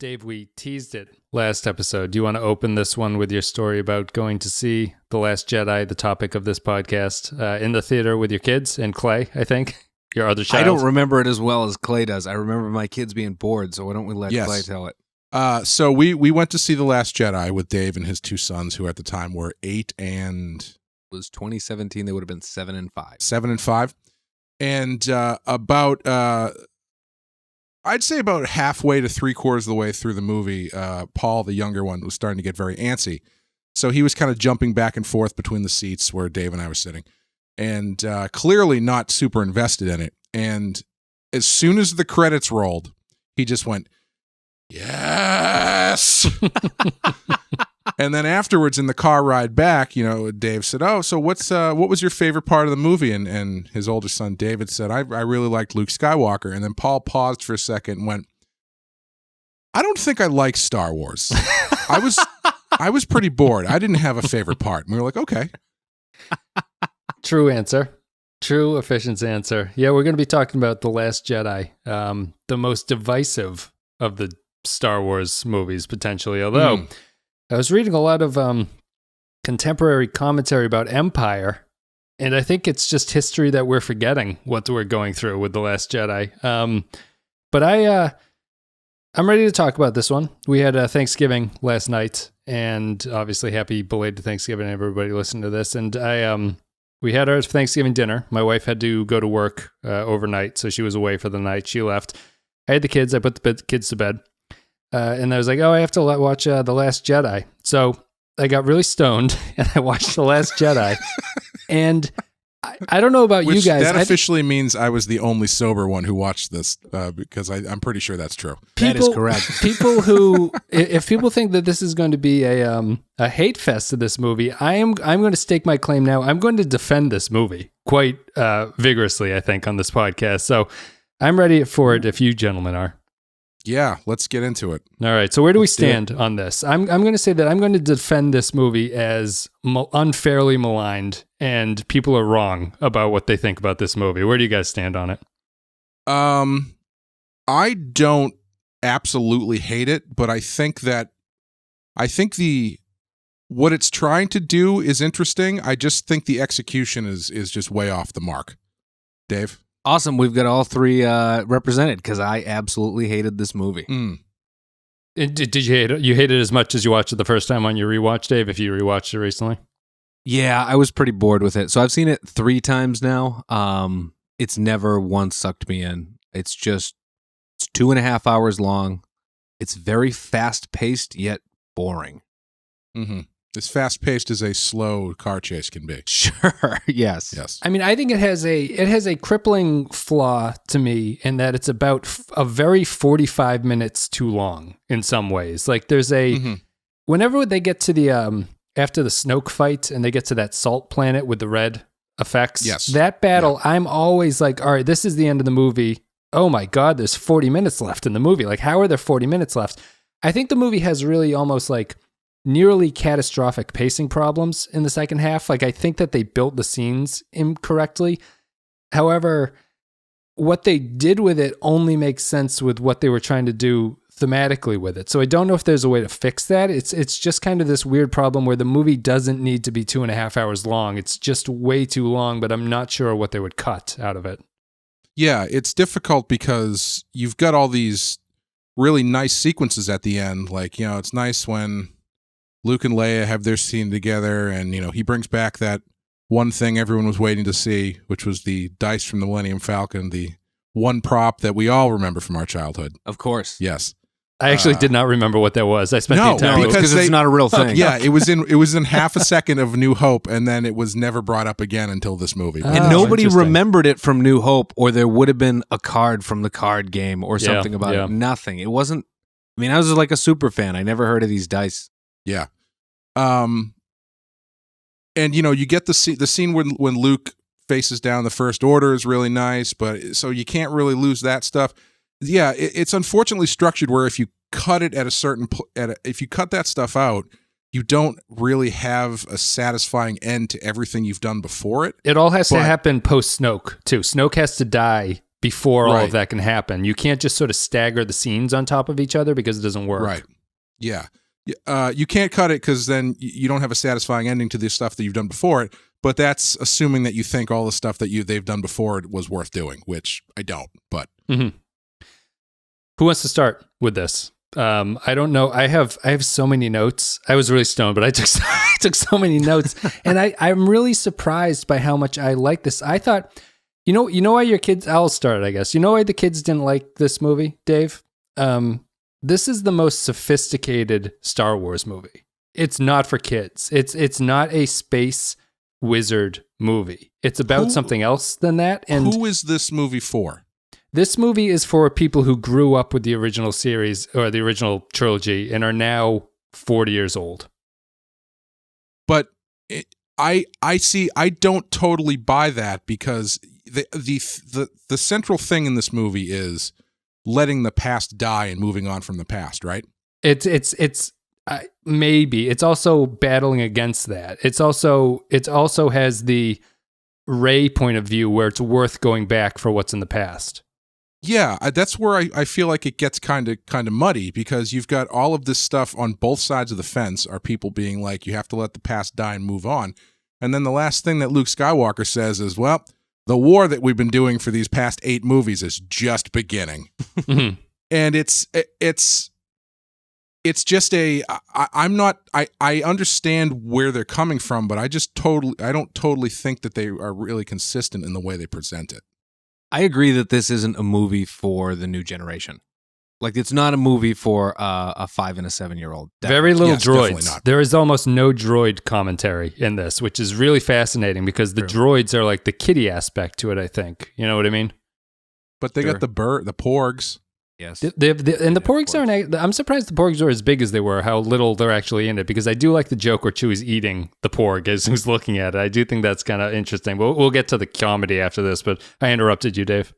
Dave, we teased it last episode. Do you want to open this one with your story about going to see The Last Jedi, the topic of this podcast, in the theater with your kids and Clay, I think, your other child? I don't remember it as well as Clay does. I remember my kids being bored, so why don't we let Clay tell it? So we went to see The Last Jedi with Dave and his two sons, who at the time were 8 and... It was 2017. They would have been 7 and 5. 7 and 5. And I'd say about halfway to 3/4 of the way through the movie, Paul, the younger one, was starting to get very antsy. So he was kind of jumping back and forth between the seats where Dave and I were sitting, and clearly not super invested in it. And as soon as the credits rolled, he just went, "Yes!" And then afterwards, in the car ride back, Dave said, "Oh, so what was your favorite part of the movie?" And his older son, David, said, I really liked Luke Skywalker. And then Paul paused for a second and went, "I don't think I like Star Wars. I was pretty bored. I didn't have a favorite part." And we were like, okay. True answer. True, efficient answer. Yeah, we're going to be talking about The Last Jedi, the most divisive of the Star Wars movies, potentially. Although... I was reading a lot of contemporary commentary about Empire, and I think it's just history that we're forgetting what we're going through with The Last Jedi. But I'm ready to talk about this one. We had Thanksgiving last night, and obviously happy belated Thanksgiving to everybody listening to this. And we had our Thanksgiving dinner. My wife had to go to work overnight, so she was away for the night. She left. I had the kids. I put the kids to bed. And I was like, I have to watch The Last Jedi. So I got really stoned and I watched The Last Jedi. And I don't know about you guys. That officially means I was the only sober one who watched this because I'm pretty sure that's true. That is correct. People who, if people think that this is going to be a hate fest to this movie, I'm going to stake my claim now. I'm going to defend this movie quite vigorously, I think, on this podcast. So I'm ready for it if you gentlemen are. Yeah, let's get into it. All right, so where do we stand on this? I'm going to say that I'm going to defend this movie as unfairly maligned, and people are wrong about what they think about this movie. Where do you guys stand on it? I don't absolutely hate it, but I think what it's trying to do is interesting. I just think the execution is just way off the mark. Dave? Awesome. We've got all three represented because I absolutely hated this movie. Did you hate it? You hated it as much as you watched it the first time on your rewatch, Dave, if you rewatched it recently? Yeah, I was pretty bored with it. So I've seen it 3 times now. It's never once sucked me in. It's 2.5 hours long. It's very fast-paced, yet boring. Mm-hmm. As fast-paced as a slow car chase can be. Sure, yes. I mean, I think it has a crippling flaw to me in that it's about a very 45 minutes too long in some ways. Like there's whenever they get to the after the Snoke fight and they get to that salt planet with the red effects, that battle, I'm always like, all right, this is the end of the movie. Oh my God, there's 40 minutes left in the movie. Like, how are there 40 minutes left? I think the movie has really almost like nearly catastrophic pacing problems in the second half. Like, I think that they built the scenes incorrectly. However, what they did with it only makes sense with what they were trying to do thematically with it. So I don't know if there's a way to fix that. It's just kind of this weird problem where the movie doesn't need to be 2.5 hours long. It's just way too long, but I'm not sure what they would cut out of it. Yeah, it's difficult because you've got all these really nice sequences at the end. Like, it's nice when Luke and Leia have their scene together, and he brings back that one thing everyone was waiting to see, which was the dice from the Millennium Falcon, the one prop that we all remember from our childhood. Of course. Yes. I actually did not remember what that was. I spent the entire movie because it's not a real thing. Yeah, it was in half a second of New Hope, and then it was never brought up again until this movie. And nobody remembered it from New Hope, or there would have been a card from the card game or something about it. Nothing. It wasn't. I mean, I was like a super fan. I never heard of these dice. Yeah. And you get the scene when Luke faces down the First Order is really nice, but so you can't really lose that stuff. Yeah, it's unfortunately structured where if you cut it at a certain if you cut that stuff out, you don't really have a satisfying end to everything you've done before it. It all has to happen post Snoke too. Snoke has to die before all Right. of that can happen. You can't just sort of stagger the scenes on top of each other because it doesn't work. Right. Yeah. You can't cut it because then you don't have a satisfying ending to the stuff that you've done before it. But that's assuming that you think all the stuff that they've done before it was worth doing, which I don't. But Who wants to start with this? I don't know. I have so many notes. I was really stoned, but I took so many notes, and I'm really surprised by how much I like this. I thought, you know why your kids? I'll start, I guess. You know why the kids didn't like this movie, Dave? This is the most sophisticated Star Wars movie. It's not for kids. It's not a space wizard movie. It's about something else than that. And who is this movie for? this movie is for people who grew up with the original series or the original trilogy and are now 40 years old. But I don't totally buy that, because the central thing in this movie is letting the past die and moving on from the past, right? It's maybe it's also battling against that. It also has the Rey point of view where it's worth going back for what's in the past. Yeah, that's where I feel like it gets kind of muddy, because you've got all of this stuff on both sides of the fence are people being like, you have to let the past die and move on. And then the last thing that Luke Skywalker says is, well, the war that we've been doing for these past 8 movies is just beginning. Mm-hmm. And it's just I understand where they're coming from, but I don't totally think that they are really consistent in the way they present it. I agree that this isn't a movie for the new generation. Like, it's not a movie for a 5 and a 7-year-old. Very little definitely droids. not. There is almost no droid commentary in this, which is really fascinating because the droids are like the kiddie aspect to it, I think. You know what I mean? But they got the Porgs. Yes. And the Porgs aren't. I'm surprised the Porgs are as big as they were, how little they're actually in it, because I do like the joke where Chewie's eating the Porg as he's looking at it. I do think that's kind of interesting. We'll get to the comedy after this, but I interrupted you, Dave.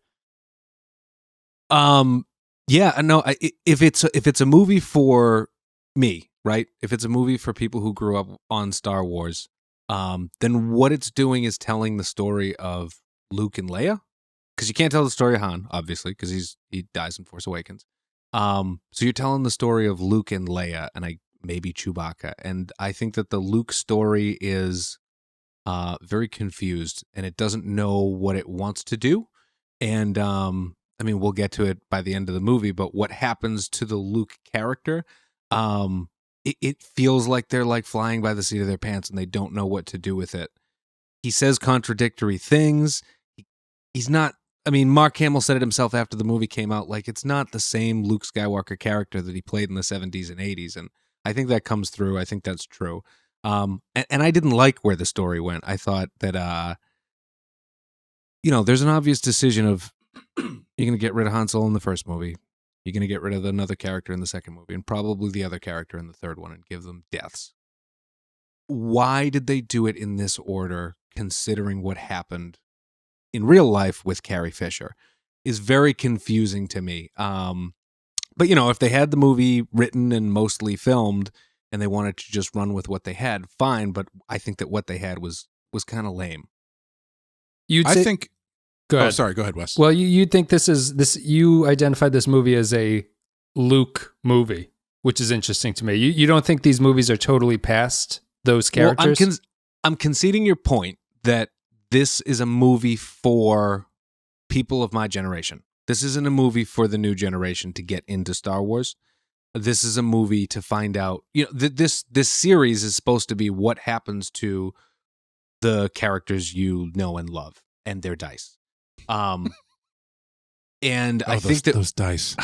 Yeah, no, if it's a movie for me, right? If it's a movie for people who grew up on Star Wars, then what it's doing is telling the story of Luke and Leia. Because you can't tell the story of Han, obviously, because he dies in Force Awakens. So you're telling the story of Luke and Leia, and maybe Chewbacca. And I think that the Luke story is very confused, and it doesn't know what it wants to do. And I mean, we'll get to it by the end of the movie, but what happens to the Luke character, it feels like they're like flying by the seat of their pants, and they don't know what to do with it. He says contradictory things. He's not. I mean, Mark Hamill said it himself after the movie came out, like, it's not the same Luke Skywalker character that he played in the 70s and 80s, and I think that comes through. I think that's true. And I didn't like where the story went. I thought that, there's an obvious decision of, you're going to get rid of Han Solo in the first movie, you're going to get rid of another character in the second movie, and probably the other character in the third one, and give them deaths. Why did they do it in this order, considering what happened in real life with Carrie Fisher? Is very confusing to me. But if they had the movie written and mostly filmed and they wanted to just run with what they had, fine. But I think that what they had was kind of lame. Go ahead. Oh, sorry. Go ahead, Wes. Well, you think you identified this movie as a Luke movie, which is interesting to me. You don't think these movies are totally past those characters? Well, I'm conceding your point that this is a movie for people of my generation. This isn't a movie for the new generation to get into Star Wars. This is a movie to find out, this series is supposed to be what happens to the characters you know and love and their dice. And I think that those dice,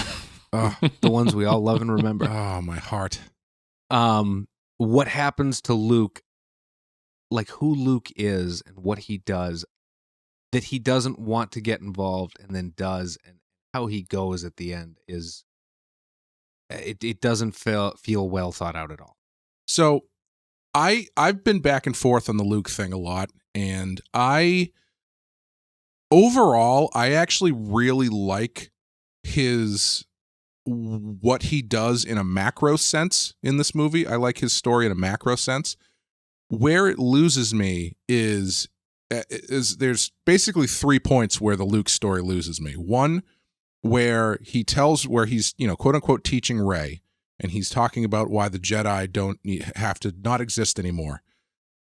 the ones we all love and remember. Oh, my heart. What happens to Luke, like who Luke is and what he does, that he doesn't want to get involved and then does, and how he goes at the end is, it doesn't feel well thought out at all. So I've been back and forth on the Luke thing a lot, and overall I actually really like what he does in a macro sense in this movie. I like his story in a macro sense. Where it loses me is is there's basically 3 points where the Luke story loses me. One, where he's, quote unquote teaching Rey, and he's talking about why the Jedi have to not exist anymore.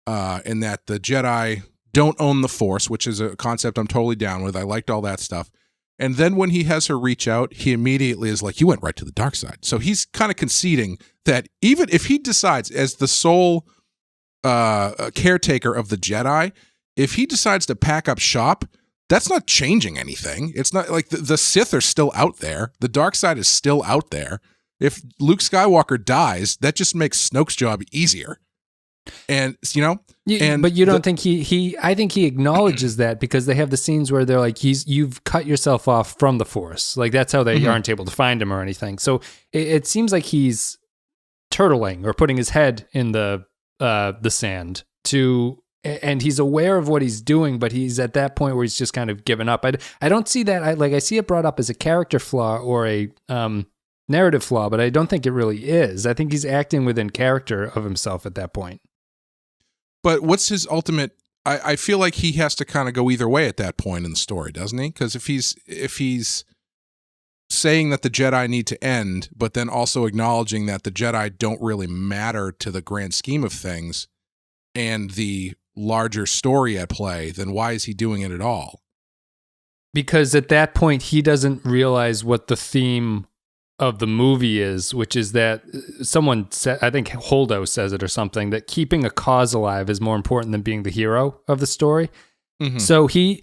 And that the Jedi don't own the Force, which is a concept I'm totally down with. I liked all that stuff. And then when he has her reach out, he immediately is like, you went right to the dark side. So he's kind of conceding that even if he decides as the sole caretaker of the Jedi, if he decides to pack up shop, that's not changing anything. It's not like the Sith are still out there. The dark side is still out there. If Luke Skywalker dies, that just makes Snoke's job easier. And but you don't think I think he acknowledges that, because they have the scenes where they're like, you've cut yourself off from the Force. Like that's how they aren't able to find him or anything. So it seems like he's turtling or putting his head in the sand and he's aware of what he's doing, but he's at that point where he's just kind of given up. I don't see that. I see it brought up as a character flaw or a narrative flaw, but I don't think it really is. I think he's acting within character of himself at that point. But what's his ultimate? I feel like he has to kind of go either way at that point in the story, doesn't he? Because if he's saying that the Jedi need to end, but then also acknowledging that the Jedi don't really matter to the grand scheme of things and the larger story at play, then why is he doing it at all? Because at that point, he doesn't realize what the theme of the movie is, which is that someone said, I think Holdo says it or something, that keeping a cause alive is more important than being the hero of the story. Mm-hmm. So he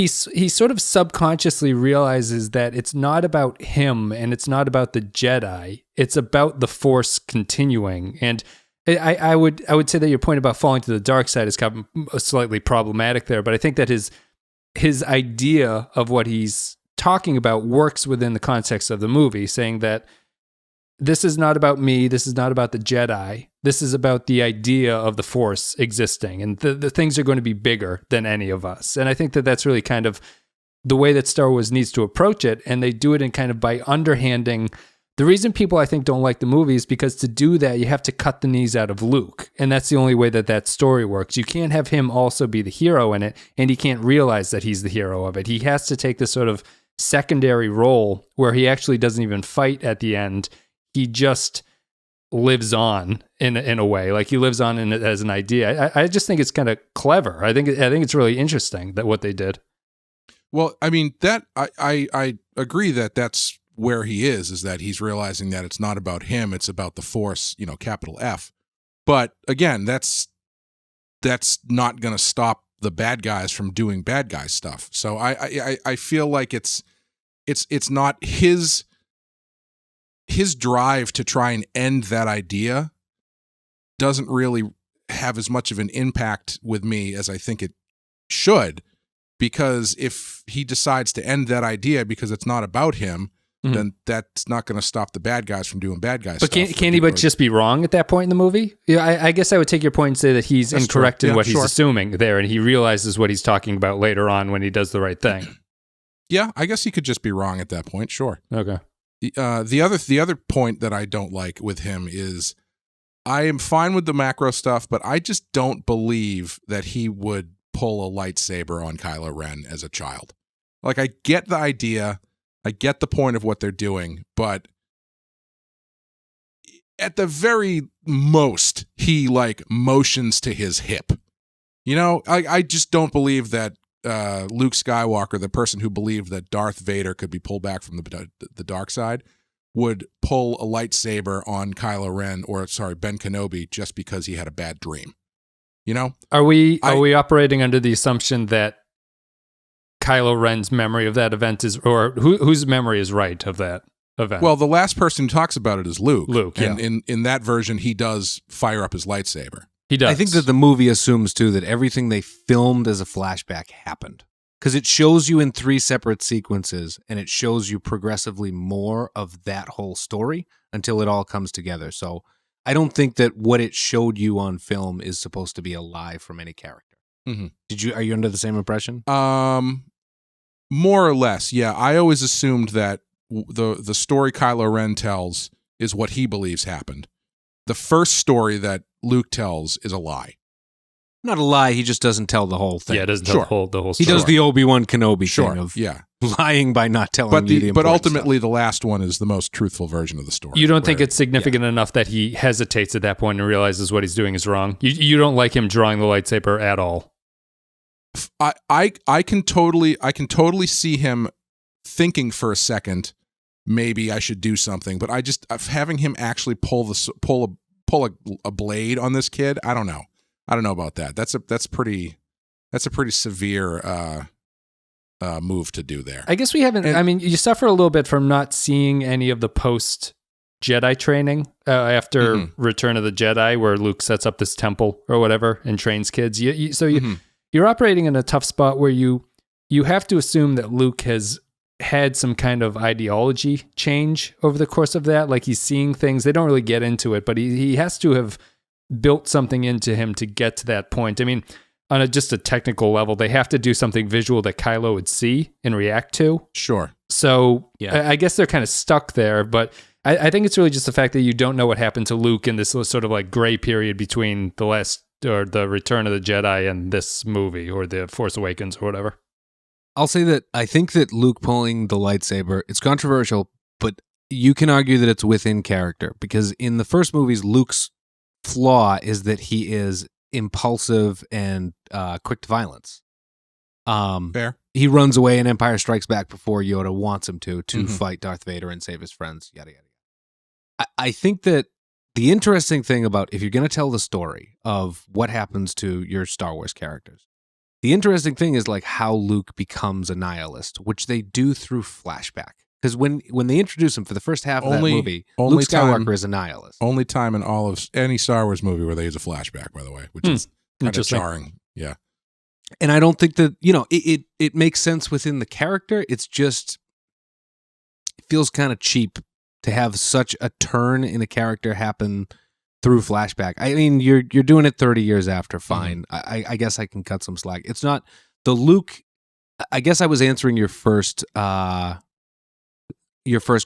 sort of subconsciously realizes that it's not about him and it's not about the Jedi. It's about the Force continuing. And I would say that your point about falling to the dark side is kind of slightly problematic there, but I think that his idea of what he's talking about works within the context of the movie, saying that this is not about me, this is not about the Jedi, this is about the idea of the Force existing, and the things are going to be bigger than any of us. And I think that that's really kind of the way that Star Wars needs to approach it, and they do it in kind of by underhanding. The reason people, I think, don't like the movie is because to do that, you have to cut the knees out of Luke. And that's the only way that story works. You can't have him also be the hero in it, and he can't realize that he's the hero of it. He has to take this sort of secondary role where he actually doesn't even fight at the end. He just lives on in a way. Like he lives on as an idea. I just think it's kind of clever. I think it's really interesting that what they did. Well, I mean, that I agree that that's where he is that he's realizing that it's not about him, it's about the Force, capital F. But again, that's not going to stop the bad guys from doing bad guy stuff. So I feel like it's not his drive to try and end that idea doesn't really have as much of an impact with me as I think it should, because if he decides to end that idea because it's not about him, then that's not going to stop the bad guys from doing bad guys stuff. But can't he just be wrong at that point in the movie? Yeah, I guess I would take your point and say that he's incorrect in what he's assuming there, and he realizes what he's talking about later on when he does the right thing. Yeah, I guess he could just be wrong at that point. Sure. Okay. The other point that I don't like with him is I am fine with the macro stuff, but I just don't believe that he would pull a lightsaber on Kylo Ren as a child. Like, I get the idea. I get the point of what they're doing, but at the very most, he motions to his hip. I just don't believe that Luke Skywalker, the person who believed that Darth Vader could be pulled back from the dark side, would pull a lightsaber on Kylo Ren Ben Kenobi just because he had a bad dream. Are we operating under the assumption that Kylo Ren's memory of that event is, or whose memory is right of that event? Well, the last person who talks about it is Luke. Yeah. And in that version, he does fire up his lightsaber. He does. I think that the movie assumes, too, that everything they filmed as a flashback happened. Because it shows you in 3 separate sequences, and it shows you progressively more of that whole story until it all comes together. So I don't think that what it showed you on film is supposed to be a lie from any character. Mm-hmm. Are you under the same impression? More or less, yeah. I always assumed that the story Kylo Ren tells is what he believes happened. The first story that Luke tells is a lie. Not a lie, he just doesn't tell the whole thing. Yeah, it doesn't tell the whole He story. does the Obi-Wan Kenobi thing of lying by not telling you the important But ultimately, stuff. the last one is the most truthful version of the story. You don't think it's significant enough that he hesitates at that point and realizes what he's doing is wrong? You don't like him drawing the lightsaber at all? I can totally see him thinking for a second, maybe I should do something, but having him actually pull a blade on this kid, I don't know about that. That's a pretty severe move to do there. I guess we haven't. I mean, you suffer a little bit from not seeing any of the post Jedi training after Return of the Jedi, where Luke sets up this temple or whatever and trains kids. You're operating in a tough spot where you have to assume that Luke has had some kind of ideology change over the course of that. Like he's seeing things. They don't really get into it, but he has to have built something into him to get to that point. I mean, on just a technical level, they have to do something visual that Kylo would see and react to. Sure. So I guess they're kind of stuck there, but I think it's really just the fact that you don't know what happened to Luke in this sort of like gray period between the Return of the Jedi and this movie or the Force Awakens or whatever. I'll say that I think that Luke pulling the lightsaber, it's controversial, but you can argue that it's within character because in the first movies, Luke's flaw is that he is impulsive and quick to violence. Fair. He runs away in Empire Strikes Back before Yoda wants him to fight Darth Vader and save his friends, yada, yada, yada. I think that the interesting thing about if you're going to tell the story of what happens to your Star Wars characters, the interesting thing is like how Luke becomes a nihilist, which they do through flashback. Because when they introduce him for the first half of that movie, Luke Skywalker is a nihilist. Only time in all of any Star Wars movie where they use a flashback, by the way, which is kind of jarring. Yeah. And I don't think that, it makes sense within the character. It's just, it feels kind of cheap to have such a turn in a character happen through flashback. I mean, you're doing it 30 years after, fine. I guess I can cut some slack. It's not the Luke. I guess I was answering your first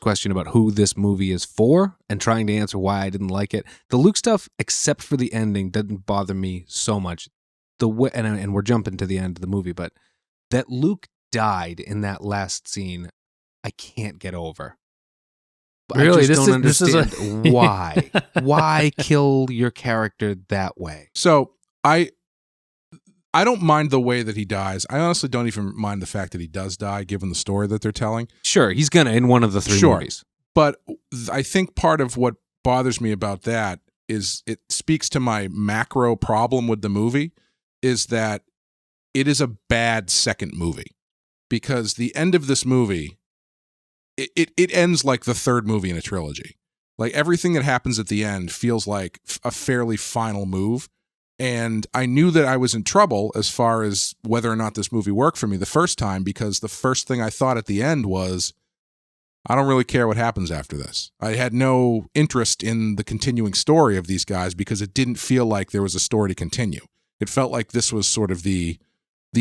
question about who this movie is for and trying to answer why I didn't like it. The Luke stuff, except for the ending, doesn't bother me so much. And we're jumping to the end of the movie, but that Luke died in that last scene, I can't get over. Really, I just don't understand why. Why kill your character that way? So I don't mind the way that he dies. I honestly don't even mind the fact that he does die, given the story that they're telling. Sure, he's gonna in one of the three movies. But I think part of what bothers me about that is it speaks to my macro problem with the movie, is that it is a bad second movie. Because the end of this movie, it ends like the third movie in a trilogy. Like everything that happens at the end feels like a fairly final move. And I knew that I was in trouble as far as whether or not this movie worked for me the first time, because the first thing I thought at the end was, I don't really care what happens after this. I had no interest in the continuing story of these guys because it didn't feel like there was a story to continue. It felt like this was sort of the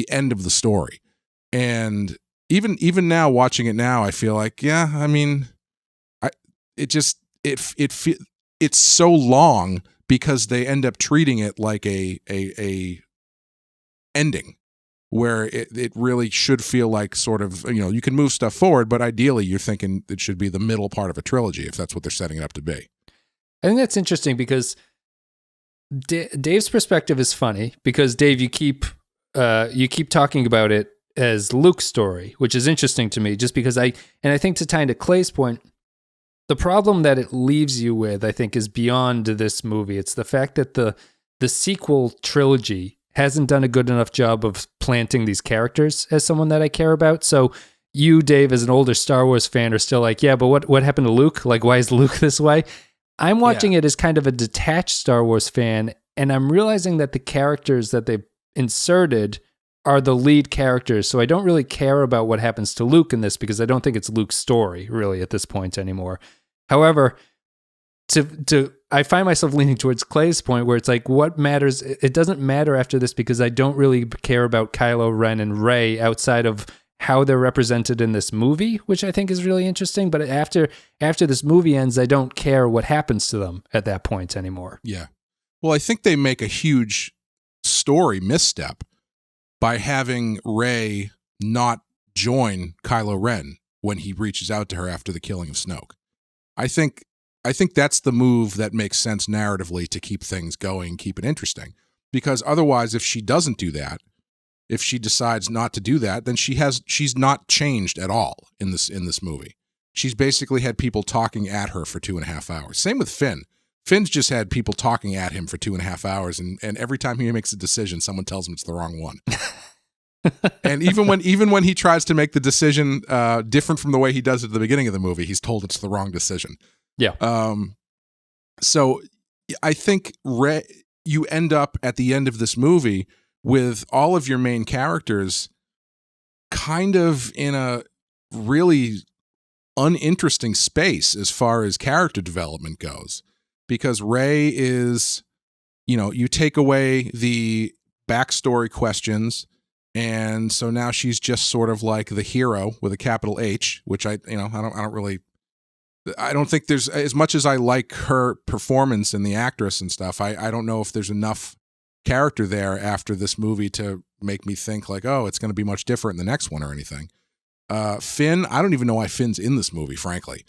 end of the story. And even now, watching it now, I feel like, yeah, I mean, it's so long because they end up treating it like a ending where it really should feel like sort of, you can move stuff forward, but ideally you're thinking it should be the middle part of a trilogy if that's what they're setting it up to be. I think that's interesting because Dave's perspective is funny because Dave, you keep talking about it as Luke's story, which is interesting to me just because I think to tie into Clay's point, the problem that it leaves you with, I think, is beyond this movie. It's the fact that the sequel trilogy hasn't done a good enough job of planting these characters as someone that I care about. So you, Dave, as an older Star Wars fan, are still like, yeah, but what happened to Luke? Like, why is Luke this way? I'm watching it as kind of a detached Star Wars fan, and I'm realizing that the characters that they've inserted are the lead characters. So I don't really care about what happens to Luke in this because I don't think it's Luke's story really at this point anymore. However, I find myself leaning towards Clay's point where it's like, what matters? It doesn't matter after this because I don't really care about Kylo Ren and Rey outside of how they're represented in this movie, which I think is really interesting. But after this movie ends, I don't care what happens to them at that point anymore. Yeah. Well, I think they make a huge story misstep by having Rey not join Kylo Ren when he reaches out to her after the killing of Snoke. I think that's the move that makes sense narratively to keep things going, keep it interesting. Because otherwise, if she doesn't do that, if she decides not to do that, then she's not changed at all in this movie. She's basically had people talking at her for 2.5 hours. Same with Finn. Finn's just had people talking at him for 2.5 hours, and every time he makes a decision, someone tells him it's the wrong one. And even when he tries to make the decision different from the way he does it at the beginning of the movie, he's told it's the wrong decision. Yeah. So I think you end up at the end of this movie with all of your main characters kind of in a really uninteresting space as far as character development goes. Because Rey is, you take away the backstory questions, and so now she's just sort of like the hero with a capital H, which I don't think there's, as much as I like her performance and the actress and stuff, I don't know if there's enough character there after this movie to make me think like, oh, it's going to be much different in the next one or anything. Finn, I don't even know why Finn's in this movie, frankly.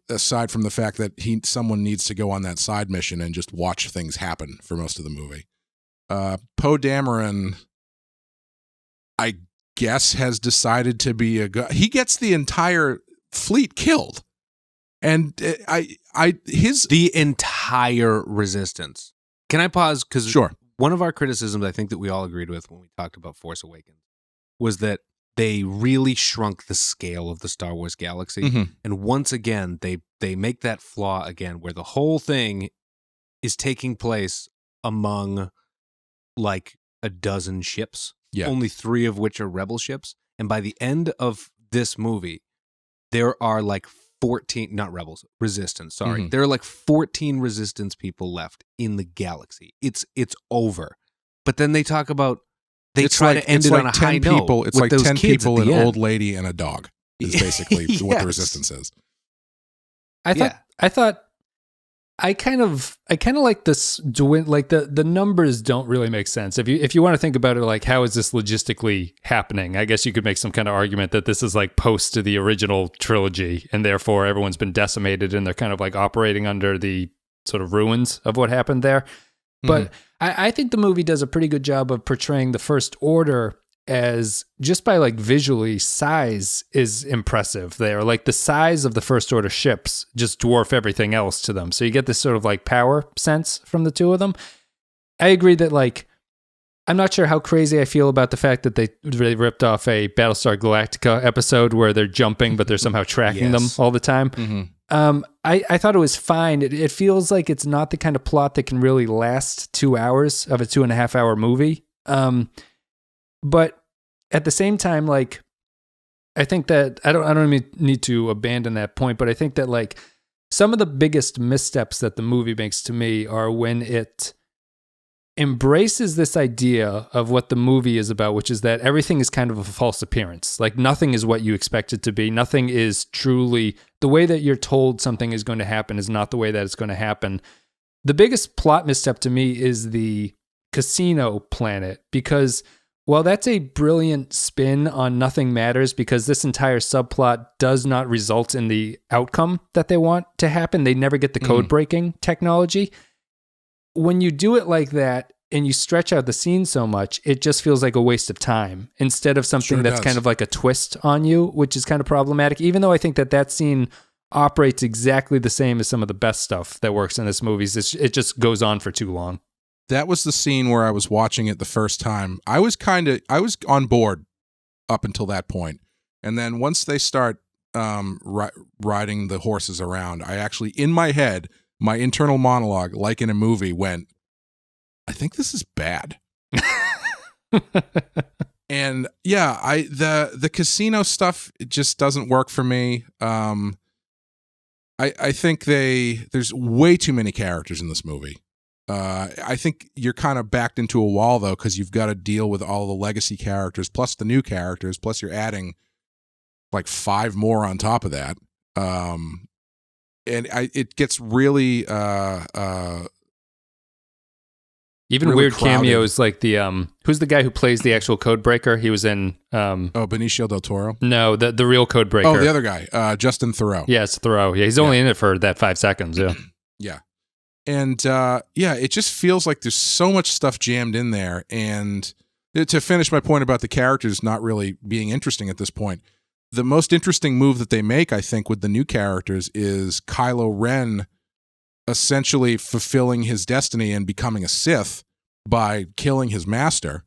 Aside from the fact that someone needs to go on that side mission and just watch things happen for most of the movie. Poe Dameron, I guess, has decided to be he gets the entire fleet killed, and the entire resistance. Can I pause? Because sure. One of our criticisms, I think, that we all agreed with when we talked about Force Awakens, was that they really shrunk the scale of the Star Wars galaxy. Mm-hmm. And once again, they make that flaw again, where the whole thing is taking place among like a dozen ships, only 3 of which are rebel ships. And by the end of this movie, there are like 14, not rebels, resistance, sorry. Mm-hmm. There are like 14 resistance people left in the galaxy. It's over. But then they talk about, they try to end it on a high note. It's like 10 people, an old lady, and a dog is basically what the resistance is. I thought I kind of like this, like the numbers don't really make sense. If you want to think about it, like, how is this logistically happening? I guess you could make some kind of argument that this is like post to the original trilogy, and therefore everyone's been decimated and they're kind of like operating under the sort of ruins of what happened there. But I think the movie does a pretty good job of portraying the First Order as, just by like visually, size is impressive there. Like the size of the First Order ships just dwarf everything else to them. So you get this sort of like power sense from the two of them. I agree that, like, I'm not sure how crazy I feel about the fact that they ripped off a Battlestar Galactica episode where they're jumping, but they're somehow tracking them all the time. Mm-hmm. I thought it was fine. It feels like it's not the kind of plot that can really last 2 hours of a 2.5 hour movie. But at the same time, like, I think that I don't even need to abandon that point, but I think that, like, some of the biggest missteps that the movie makes to me are when it embraces this idea of what the movie is about, which is that everything is kind of a false appearance. Like, nothing is what you expect it to be. Nothing is truly the way that you're told something is going to happen is not the way that it's going to happen. The biggest plot misstep to me is the casino planet, because while that's a brilliant spin on nothing matters, because this entire subplot does not result in the outcome that they want to happen, they never get the code breaking technology. When you do it like that and you stretch out the scene so much, it just feels like a waste of time instead of something that's kind of like a twist on you, which is kind of problematic, even though I think that scene operates exactly the same as some of the best stuff that works in this movie. It just goes on for too long. That was the scene where I was watching it the first time. I was on board up until that point. And then once they start riding the horses around, I actually, in my head, my internal monologue, like in a movie, went, I think this is bad. And yeah, the casino stuff, it just doesn't work for me. I think there's way too many characters in this movie. I think you're kind of backed into a wall, though, because you've got to deal with all the legacy characters, plus the new characters, plus you're adding like 5 more on top of that. And it gets really, Even really weird crowded. cameos like the who's the guy who plays the actual code breaker? He was in Benicio del Toro. no, the real code breaker. Oh, the other guy, Justin Theroux. Yes, Thoreau. Yeah, he's only in it for that 5 seconds. Yeah. Yeah. And it just feels like there's so much stuff jammed in there. And to finish my point about the characters not really being interesting at this point, the most interesting move that they make, I think, with the new characters is Kylo Ren essentially fulfilling his destiny and becoming a Sith by killing his master,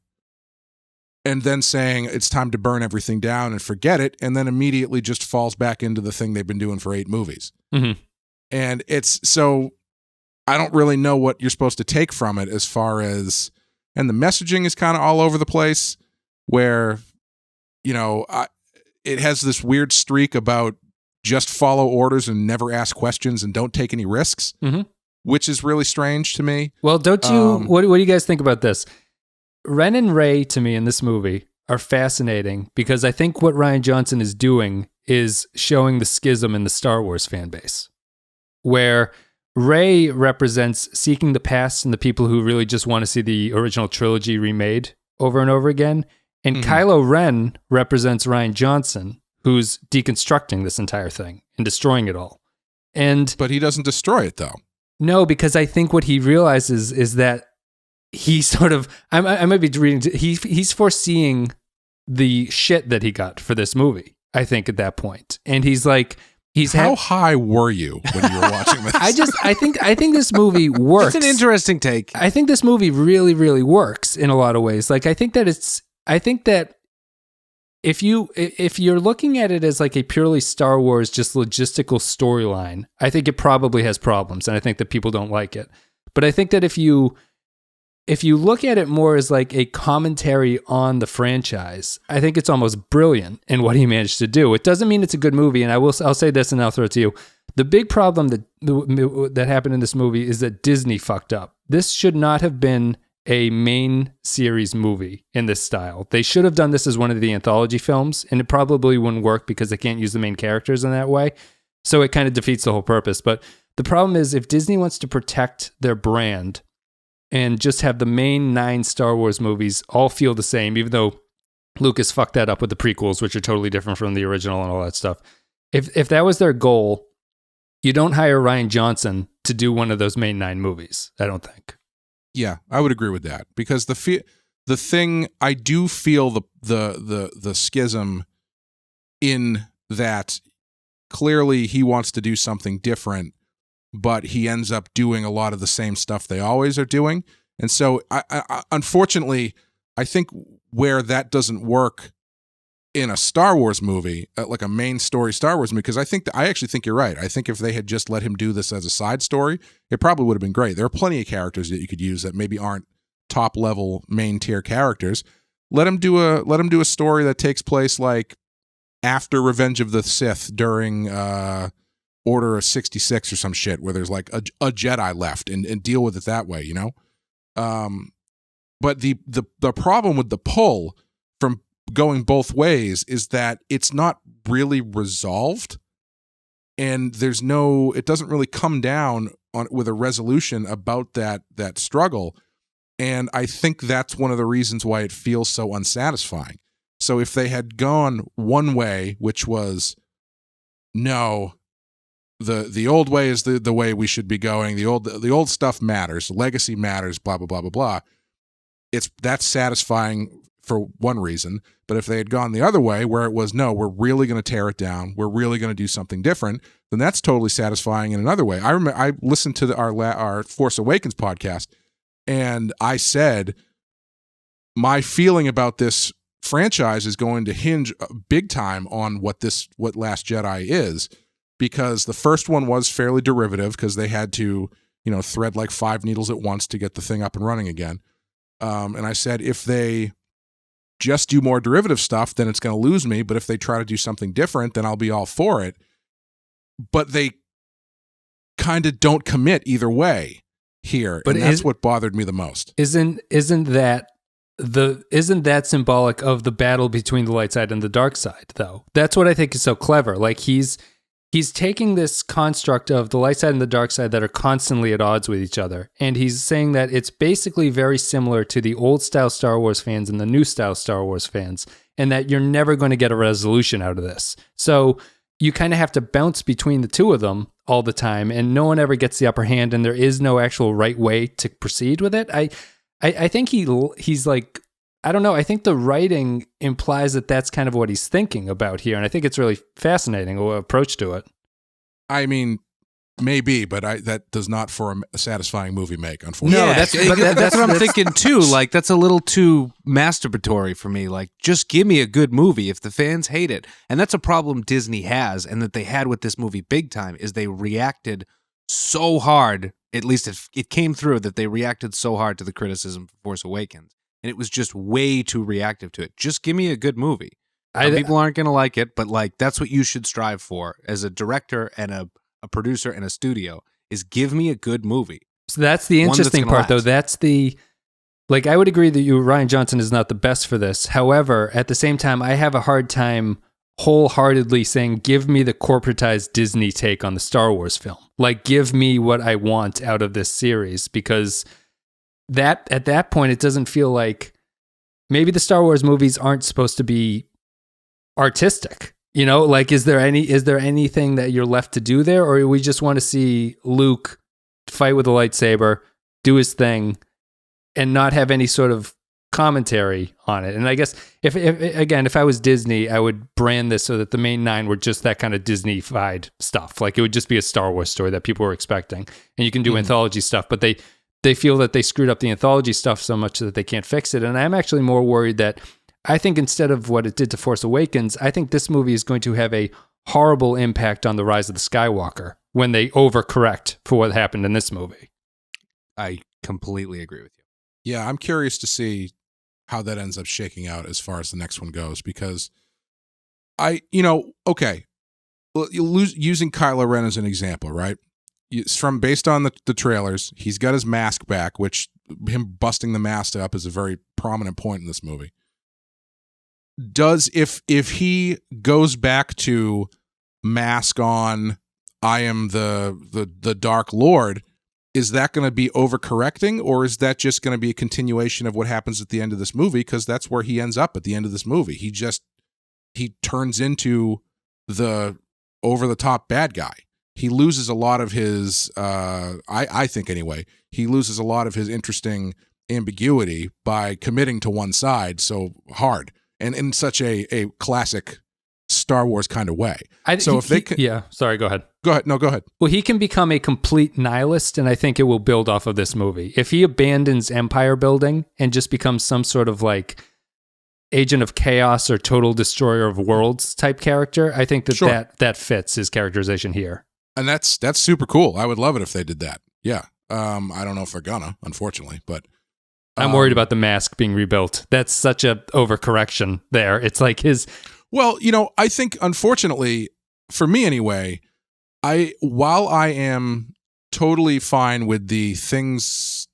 and then saying it's time to burn everything down and forget it, and then immediately just falls back into the thing they've been doing for 8 movies. Mm-hmm. And it's so I don't really know what you're supposed to take from it as far as, and the messaging is kind of all over the place where, it has this weird streak about just follow orders and never ask questions and don't take any risks, which is really strange to me. Well, don't you, what do you guys think about this? Ren and Rey, to me, in this movie are fascinating because I think what Rian Johnson is doing is showing the schism in the Star Wars fan base, where Rey represents seeking the past and the people who really just want to see the original trilogy remade over and over again. And Kylo Ren represents Rian Johnson, who's deconstructing this entire thing and destroying it all. But he doesn't destroy it, though. No, because I think what he realizes is that he sort of, I might be reading, he's foreseeing the shit that he got for this movie, I think, at that point. And he's like, how high were you when you were watching this? I think this movie works. It's an interesting take. I think this movie really, really works in a lot of ways. Like, I think that if you're looking at it as like a purely Star Wars, just logistical storyline, I think it probably has problems, and I think that people don't like it. But I think that if you look at it more as like a commentary on the franchise, I think it's almost brilliant in what he managed to do. It doesn't mean it's a good movie, and I'll say this and I'll throw it to you. The big problem that happened in this movie is that Disney fucked up. This should not have been a main series movie in this style. They should have done this as one of the anthology films, and it probably wouldn't work because they can't use the main characters in that way. So it kind of defeats the whole purpose. But the problem is if Disney wants to protect their brand and just have the main 9 Star Wars movies all feel the same, even though Lucas fucked that up with the prequels, which are totally different from the original and all that stuff. If that was their goal, you don't hire Rian Johnson to do one of those main 9 movies, I don't think. Yeah, I would agree with that because the thing I do feel the schism in that clearly he wants to do something different, but he ends up doing a lot of the same stuff they always are doing. And so, I unfortunately, I think where that doesn't work in a Star Wars movie, like a main story Star Wars movie, because I actually think you're right. I think if they had just let him do this as a side story, it probably would have been great. There are plenty of characters that you could use that maybe aren't top level main tier characters. Let him do a story that takes place like after Revenge of the Sith during Order of 66 or some shit where there's like a Jedi left and deal with it that way, you know? But the problem with the pull from going both ways is that it's not really resolved, and it doesn't really come down with a resolution about that struggle. And I think that's one of the reasons why it feels so unsatisfying. So if they had gone one way, which was no, the old way is the way we should be going. The old stuff matters. Legacy matters. Blah blah blah blah blah. That's satisfying for one reason. But if they had gone the other way, where it was no, we're really going to tear it down. We're really going to do something different. Then that's totally satisfying in another way. I remember I listened to our Force Awakens podcast, and I said my feeling about this franchise is going to hinge big time on what Last Jedi is. Because the first one was fairly derivative because they had to, thread like 5 needles at once to get the thing up and running again. And I said, if they just do more derivative stuff, then it's going to lose me. But if they try to do something different, then I'll be all for it. But they kind of don't commit either way here. But that's what bothered me the most. Isn't that symbolic of the battle between the light side and the dark side, though? That's what I think is so clever. Like he's he's taking this construct of the light side and the dark side that are constantly at odds with each other. And he's saying that it's basically very similar to the old style Star Wars fans and the new style Star Wars fans, and that you're never going to get a resolution out of this. So you kind of have to bounce between the two of them all the time, and no one ever gets the upper hand, and there is no actual right way to proceed with it. I think he's like, I don't know. I think the writing implies that that's kind of what he's thinking about here. And I think it's really fascinating approach to it. I mean, maybe, but that does not for a satisfying movie make, unfortunately. No, that's what I'm thinking too. Like, that's a little too masturbatory for me. Like, just give me a good movie if the fans hate it. And that's a problem Disney has, and that they had with this movie big time, is they reacted so hard, at least it came through, that they reacted so hard to the criticism for Force Awakens. And it was just way too reactive to it. Just give me a good movie. People aren't going to like it, but like, that's what you should strive for as a director and a producer and a studio, is give me a good movie. So that's the interesting part, though. That's the, like, I would agree that Rian Johnson is not the best for this. However, at the same time, I have a hard time wholeheartedly saying, give me the corporatized Disney take on the Star Wars film. Like, give me what I want out of this series, because that at that point, it doesn't feel like maybe the Star Wars movies aren't supposed to be artistic. You know, like, is there anything that you're left to do there, or we just want to see Luke fight with a lightsaber, do his thing, and not have any sort of commentary on it? And I guess if I was Disney, I would brand this so that the main 9 were just that kind of Disney-fied stuff. Like, it would just be a Star Wars story that people were expecting, and you can do anthology stuff, but they feel that they screwed up the anthology stuff so much that they can't fix it. And I'm actually more worried that I think instead of what it did to Force Awakens, I think this movie is going to have a horrible impact on the Rise of the Skywalker when they overcorrect for what happened in this movie. I completely agree with you. Yeah, I'm curious to see how that ends up shaking out as far as the next one goes, because okay, well, using Kylo Ren as an example, right? It's based on the trailers, he's got his mask back, which him busting the mask up is a very prominent point in this movie. If he goes back to mask on, I am the Dark Lord, is that going to be overcorrecting, or is that just going to be a continuation of what happens at the end of this movie? Because that's where he ends up at the end of this movie. He turns into the over-the-top bad guy. He loses a lot of his, I think anyway, he loses a lot of his interesting ambiguity by committing to one side so hard and in such a classic Star Wars kind of way. Sorry, go ahead. Go ahead. No, go ahead. Well, he can become a complete nihilist, and I think it will build off of this movie. If he abandons empire building and just becomes some sort of like agent of chaos or total destroyer of worlds type character, I think that fits his characterization here. And that's super cool. I would love it if they did that. Yeah. I don't know if they're gonna, unfortunately, but I'm worried about the mask being rebuilt. That's such a overcorrection there. It's like his. Well, I think, unfortunately, for me anyway, while I am totally fine with the things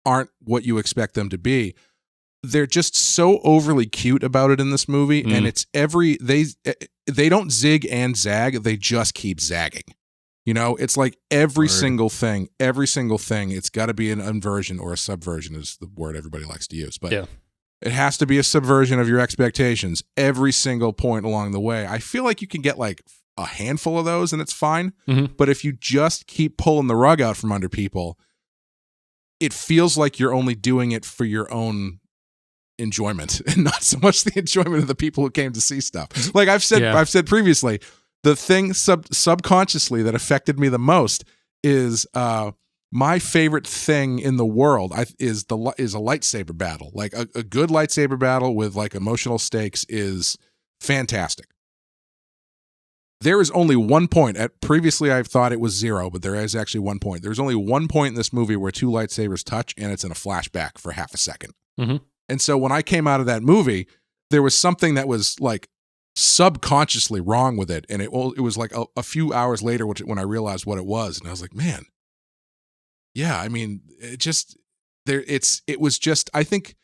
aren't what you expect them to be, they're just so overly cute about it in this movie, and it's they don't zig and zag, they just keep zagging. It's like every single thing, it's got to be an inversion, or a subversion is the word everybody likes to use. But yeah. It has to be a subversion of your expectations every single point along the way. I feel like you can get like a handful of those and it's fine. Mm-hmm. But if you just keep pulling the rug out from under people, it feels like you're only doing it for your own enjoyment and not so much the enjoyment of the people who came to see stuff. Like I've said previously, the thing subconsciously that affected me the most is my favorite thing in the world is a lightsaber battle. Like a good lightsaber battle with like emotional stakes is fantastic. There is only one point previously I thought it was 0, but there is actually one point. There's only one point in this movie where 2 lightsabers touch, and it's in a flashback for half a second. Mm-hmm. And so when I came out of that movie, there was something that was like subconsciously wrong with it. And it was like a few hours later when I realized what it was. And I was like, man, yeah, I mean, it was just, I think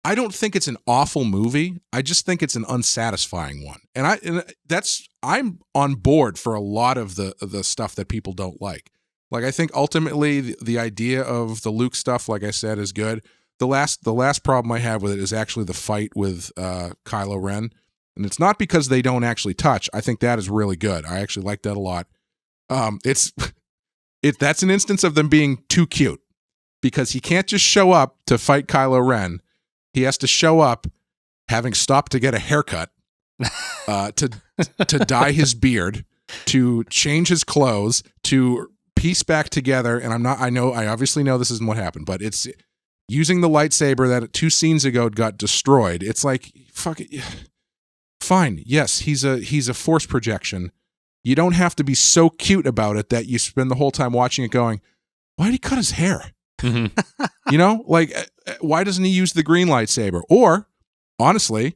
I don't think it's an awful movie. I just think it's an unsatisfying one. And I'm on board for a lot of the stuff that people don't like. Like, I think ultimately the idea of the Luke stuff, like I said, is good. The last problem I have with it is actually the fight with Kylo Ren. And it's not because they don't actually touch. I think that is really good. I actually like that a lot. That's an instance of them being too cute, because he can't just show up to fight Kylo Ren. He has to show up having stopped to get a haircut, to dye his beard, to change his clothes, to piece back together. And I obviously know this isn't what happened, but it's using the lightsaber that 2 scenes ago got destroyed. It's like, fuck it. Fine. Yes, he's a force projection. You don't have to be so cute about it that you spend the whole time watching it going, why did he cut his hair? Mm-hmm. You know, like, why doesn't he use the green lightsaber? Or, honestly,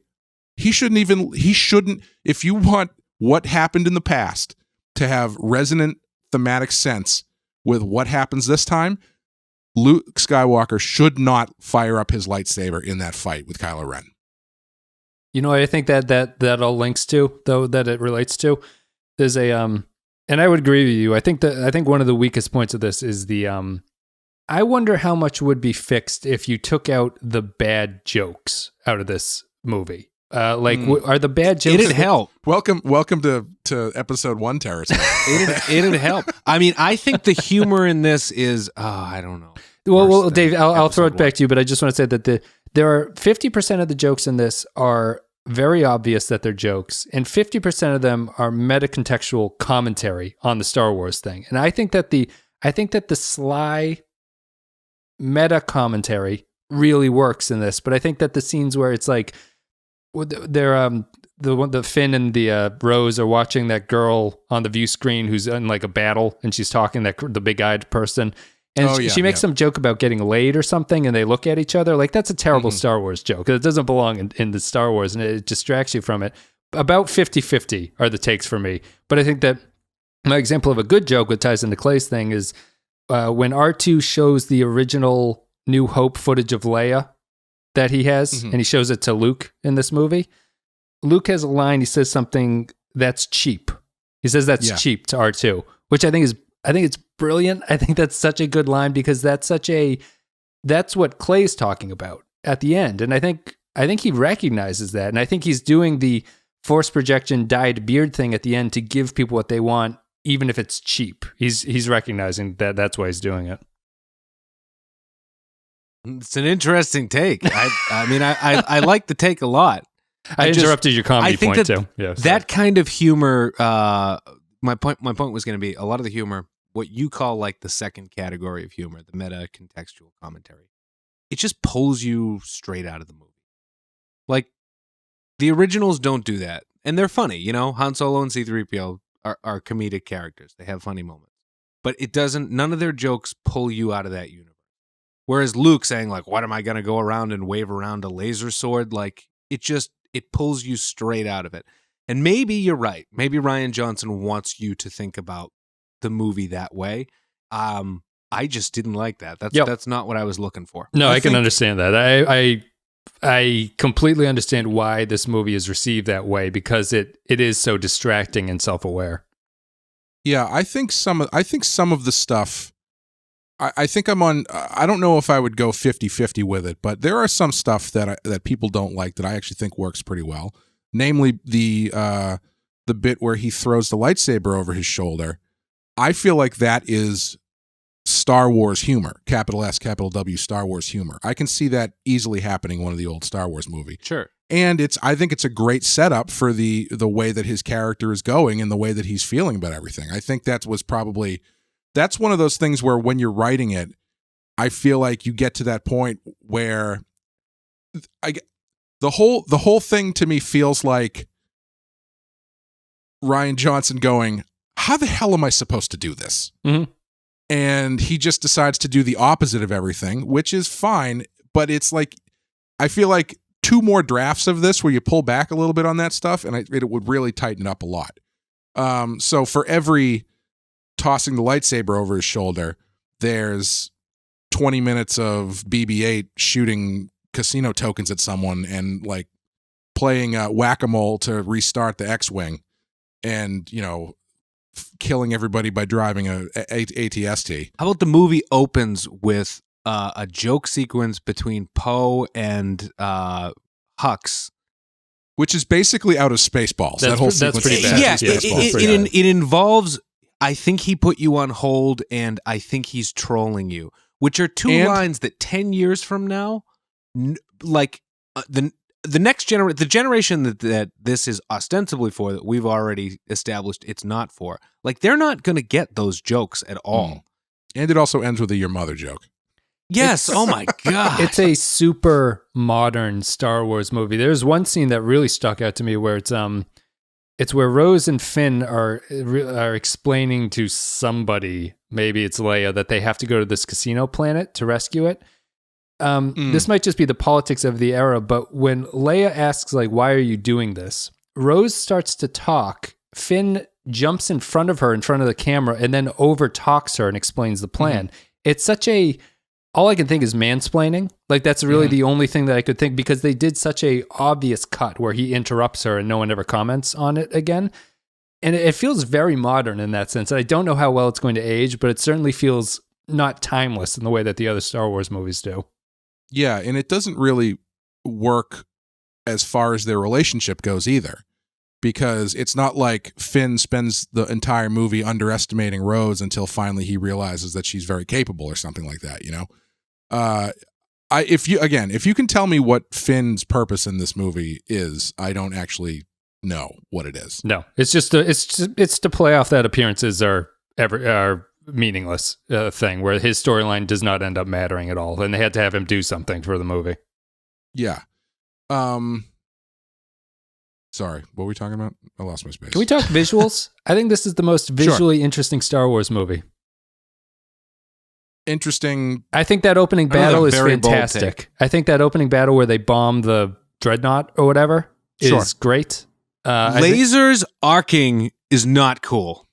he shouldn't, if you want what happened in the past to have resonant thematic sense with what happens this time, Luke Skywalker should not fire up his lightsaber in that fight with Kylo Ren. You know, I think that all links to, though, that it relates to. There's a and I would agree with you. I think one of the weakest points of this is the I wonder how much would be fixed if you took out the bad jokes out of this movie. Are the bad jokes? It'd help. Welcome to episode 1, Terrace. It'd help. I mean, I think the humor in this is, I don't know. Well, Dave, I'll throw it back to you, but I just want to say that there are 50% of the jokes in this are very obvious that they're jokes, and 50% of them are meta-contextual commentary on the Star Wars thing. And I think that the sly meta commentary really works in this, but I think that the scenes where it's like they're the Finn and the Rose are watching that girl on the view screen who's in like a battle, and she's talking the big-eyed person. And she makes some joke about getting laid or something, and they look at each other. Like, that's a terrible Star Wars joke. It doesn't belong in the Star Wars, and it distracts you from it. About 50-50 are the takes for me. But I think that my example of a good joke, that ties into Clay's thing, is when R2 shows the original New Hope footage of Leia that he has, and he shows it to Luke in this movie. Luke has a line, he says something that's cheap. He says that's cheap to R2, which I think it's brilliant. I think that's such a good line, because that's what Clay's talking about at the end. And I think he recognizes that. And I think he's doing the force projection dyed beard thing at the end to give people what they want, even if it's cheap. He's recognizing that that's why he's doing it. It's an interesting take. I mean, I like the take a lot. I interrupted your comedy point too. Yeah, that kind of humor, my point was going to be a lot of the humor, what you call like the second category of humor, the meta contextual commentary, it just pulls you straight out of the movie. Like, the originals don't do that, and they're funny. You know, Han Solo and C-3PO are comedic characters. They have funny moments, but none of their jokes pull you out of that universe. Whereas Luke saying like, "What am I going to go around and wave around a laser sword?" Like, it pulls you straight out of it. And maybe you're right. Maybe Rian Johnson wants you to think about the movie that way. I just didn't like that. That's not what I was looking for. No, I can understand that. I completely understand why this movie is received that way, because it is so distracting and self-aware. Yeah, I think some of the stuff, I think I'm on, I don't know if I would go 50-50 with it, but there are some stuff that people don't like that I actually think works pretty well. Namely, the bit where he throws the lightsaber over his shoulder. I feel like that is Star Wars humor, capital S, capital W, Star Wars humor. I can see that easily happening in one of the old Star Wars movies. Sure. And I think it's a great setup for the way that his character is going and the way that he's feeling about everything. I think that's one of those things where when you're writing it, I feel like you get to that point where the whole thing to me feels like Rian Johnson going, how the hell am I supposed to do this? Mm-hmm. And he just decides to do the opposite of everything, which is fine. But it's like, I feel like 2 more drafts of this where you pull back a little bit on that stuff, and it would really tighten it up a lot. So for every tossing the lightsaber over his shoulder, there's 20 minutes of BB-8 shooting casino tokens at someone and like playing whack-a-mole to restart the X-Wing and, killing everybody by driving a ATST. How about the movie opens with a joke sequence between Poe and Hux? Which is basically out of Spaceballs. That whole sequence pretty bad. Yeah, Spaceballs. it involves, I think he put you on hold and I think he's trolling you, which are two lines that 10 years from now, the next generation, the generation that this is ostensibly for, that we've already established it's not for, like they're not going to get those jokes at all. And it also ends with a your mother joke. Yes. Oh my God. It's a super modern Star Wars movie. There's one scene that really stuck out to me where it's where Rose and Finn are explaining to somebody, maybe it's Leia, that they have to go to this casino planet to rescue it. This might just be the politics of the era, but when Leia asks, like, why are you doing this? Rose starts to talk. Finn jumps in front of her, in front of the camera, and then overtalks her and explains the plan. It's such a... All I can think is mansplaining. Like, that's really the only thing that I could think, because they did such a obvious cut where he interrupts her and no one ever comments on it again. And it feels very modern in that sense. I don't know how well it's going to age, but it certainly feels not timeless in the way that the other Star Wars movies do. Yeah, and it doesn't really work as far as their relationship goes either. Because it's not like Finn spends the entire movie underestimating Rose until finally he realizes that she's very capable or something like that, If you can tell me what Finn's purpose in this movie is, I don't actually know what it is. No, it's just it's to play off that appearances are meaningless thing where his storyline does not end up mattering at all, and they had to have him do something for the movie. Yeah. Sorry, what were we talking about? I lost my space. Can we talk visuals? I think this is the most visually interesting Star Wars movie. Interesting. I think that opening battle is fantastic. I think that opening battle where they bomb the dreadnought or whatever is great. Lasers arcing is not cool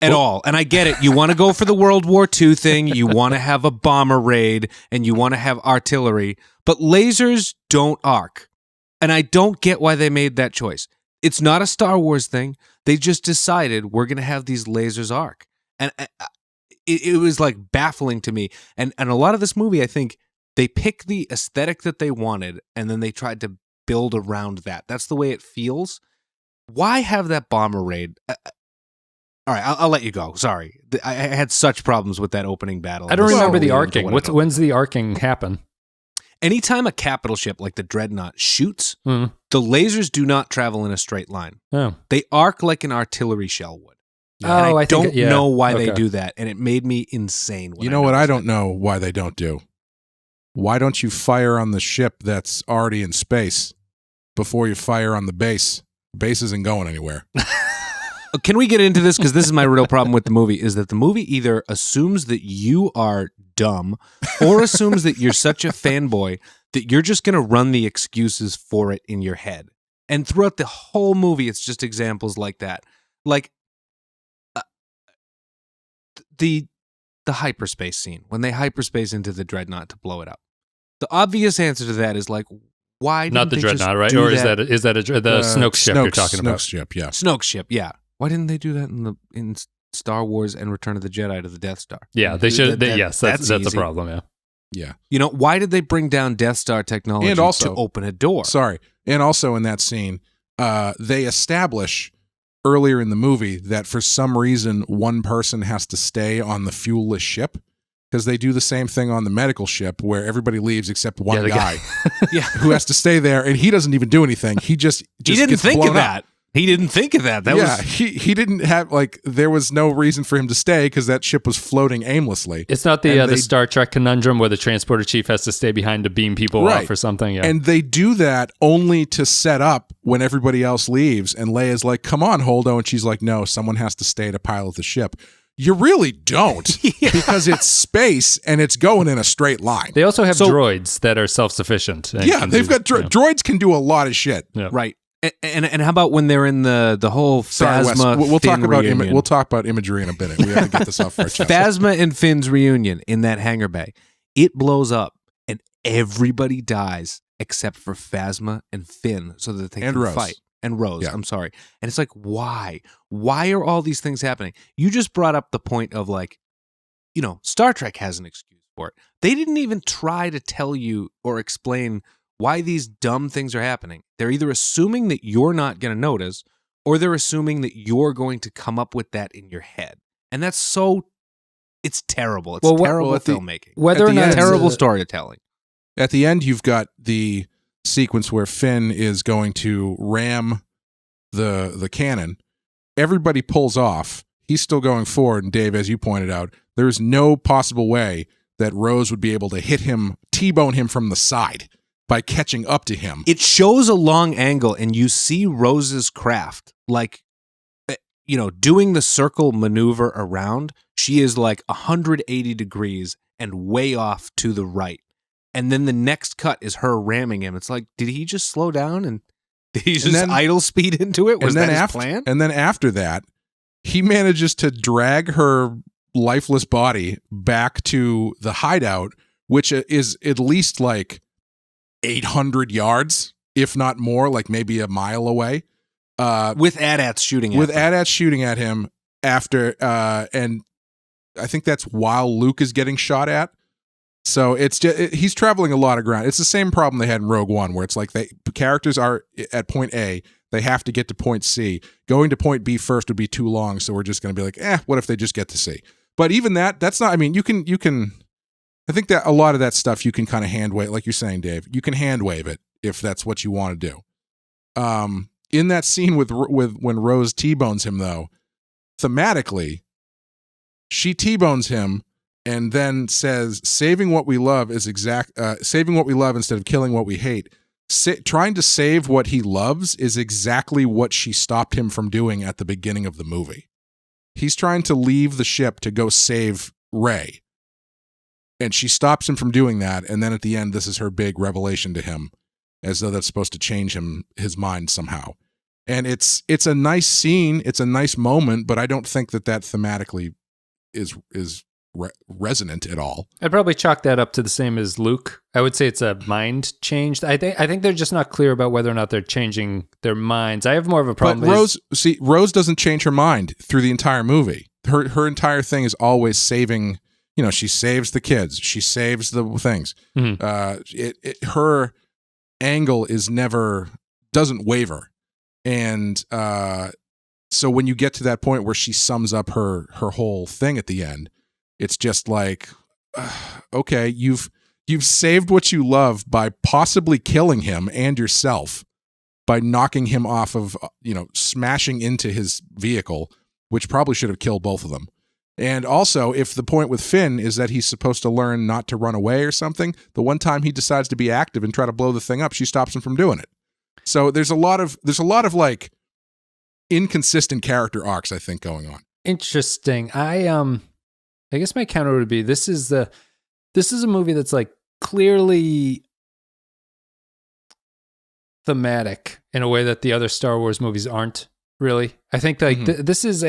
at all. And I get it. You want to go for the World War II thing. You want to have a bomber raid and you want to have artillery, but lasers don't arc. And I don't get why they made that choice. It's not a Star Wars thing. They just decided we're going to have these lasers arc. And it was like baffling to me. And a lot of this movie, I think they picked the aesthetic that they wanted and then they tried to build around that. That's the way it feels. Why have that bomber raid? All right, I'll let you go. Sorry. I had such problems with that opening battle. I don't remember the arcing. When's the arcing happen? Anytime a capital ship like the Dreadnought shoots, the lasers do not travel in a straight line. Oh. They arc like an artillery shell would. And I don't know why they do that, and it made me insane. You know what I don't know why they don't do? Why don't you fire on the ship that's already in space before you fire on the base? Base isn't going anywhere. Can we get into this? Because this is my real problem with the movie, is that the movie either assumes that you are dumb or assumes that you're such a fanboy that you're just going to run the excuses for it in your head. And throughout the whole movie, it's just examples like that. Like the hyperspace scene, when they hyperspace into the Dreadnought to blow it up. The obvious answer to that is like, why not the they Dreadnought, just right? do Or that? is that the Snoke ship you're talking about? Snoke ship, yeah. Snoke ship, yeah. Why didn't they do that in Star Wars and Return of the Jedi to the Death Star? Yeah, they should. Yes, that's a easy. problem. Yeah. Yeah. You know, why did they bring down Death Star technology and also, to open a door? Sorry. And also in that scene, they establish earlier in the movie that for some reason one person has to stay on the fuelless ship, because they do the same thing on the medical ship where everybody leaves except one guy who has to stay there, and he doesn't even do anything. He just he didn't gets think blown of that. Up. He didn't think of that. He didn't have, like, there was no reason for him to stay because that ship was floating aimlessly. It's not the Star Trek conundrum where the transporter chief has to stay behind to beam people off or something. Yeah. And they do that only to set up when everybody else leaves. And Leia's like, come on, Holdo. And she's like, no, someone has to stay to pilot the ship. You really don't, because it's space and it's going in a straight line. They also have droids that are self-sufficient. Yeah, they've got droids can do a lot of shit. Yeah. Right. And how about when they're in the whole Phasma? We'll talk about reunion? We'll talk about imagery in a minute. We have to get this off our chest. Phasma and Finn's reunion in that hangar bay, it blows up, and everybody dies except for Phasma and Finn so that they can Rose. fight. And Rose, Yeah. I'm sorry. And it's like, why? Why are all these things happening? You just brought up the point of like, Star Trek has an excuse for it. They didn't even try to tell you or explain why these dumb things are happening. They're either assuming that you're not going to notice, or they're assuming that you're going to come up with that in your head. And that's it's terrible. It's terrible filmmaking. Whether or not terrible storytelling. At the end, you've got the sequence where Finn is going to ram the cannon. Everybody pulls off. He's still going forward. And Dave, as you pointed out, there's no possible way that Rose would be able to hit him, T-bone him from the side by catching up to him. It shows a long angle, and you see Rose's craft, like, doing the circle maneuver around. She is like 180 degrees and way off to the right. And then the next cut is her ramming him. It's like, did he just slow down and did he just idle speed into it? Was that his plan? And then after that, he manages to drag her lifeless body back to the hideout, which is at least like 800 yards, if not more, like maybe a mile away. With AT-ATs shooting at him. With AT-ATs shooting at him after, and I think that's while Luke is getting shot at. So it's just, he's traveling a lot of ground. It's the same problem they had in Rogue One, where it's like the characters are at point A, they have to get to point C. Going to point B first would be too long, so we're just going to be like, what if they just get to C? But even that's not, I mean, you can, I think that a lot of that stuff you can kind of hand wave, like you're saying, Dave, you can hand wave it if that's what you want to do. In that scene with when Rose T-bones him, though, thematically, she T-bones him and then says, saving what we love saving what we love instead of killing what we hate. Trying to save what he loves is exactly what she stopped him from doing at the beginning of the movie. He's trying to leave the ship to go save Rey. And she stops him from doing that. And then at the end, this is her big revelation to him, as though that's supposed to change his mind somehow. And it's a nice scene. It's a nice moment, but I don't think that thematically is resonant at all. I'd probably chalk that up to the same as Luke. I would say it's a mind change. I think they're just not clear about whether or not they're changing their minds. I have more of a problem. But Rose doesn't change her mind through the entire movie. Her entire thing is always saving. She saves the kids. She saves the things. Mm-hmm. Her angle doesn't waver. And so when you get to that point where she sums up her whole thing at the end, it's just like, okay, you've saved what you love by possibly killing him and yourself by knocking him off of, smashing into his vehicle, which probably should have killed both of them. And also, if the point with Finn is that he's supposed to learn not to run away or something, the one time he decides to be active and try to blow the thing up, she stops him from doing it. So there's a lot of like inconsistent character arcs, I think, going on. Interesting. I guess my counter would be this is a movie that's like clearly thematic in a way that the other Star Wars movies aren't really. I think like this is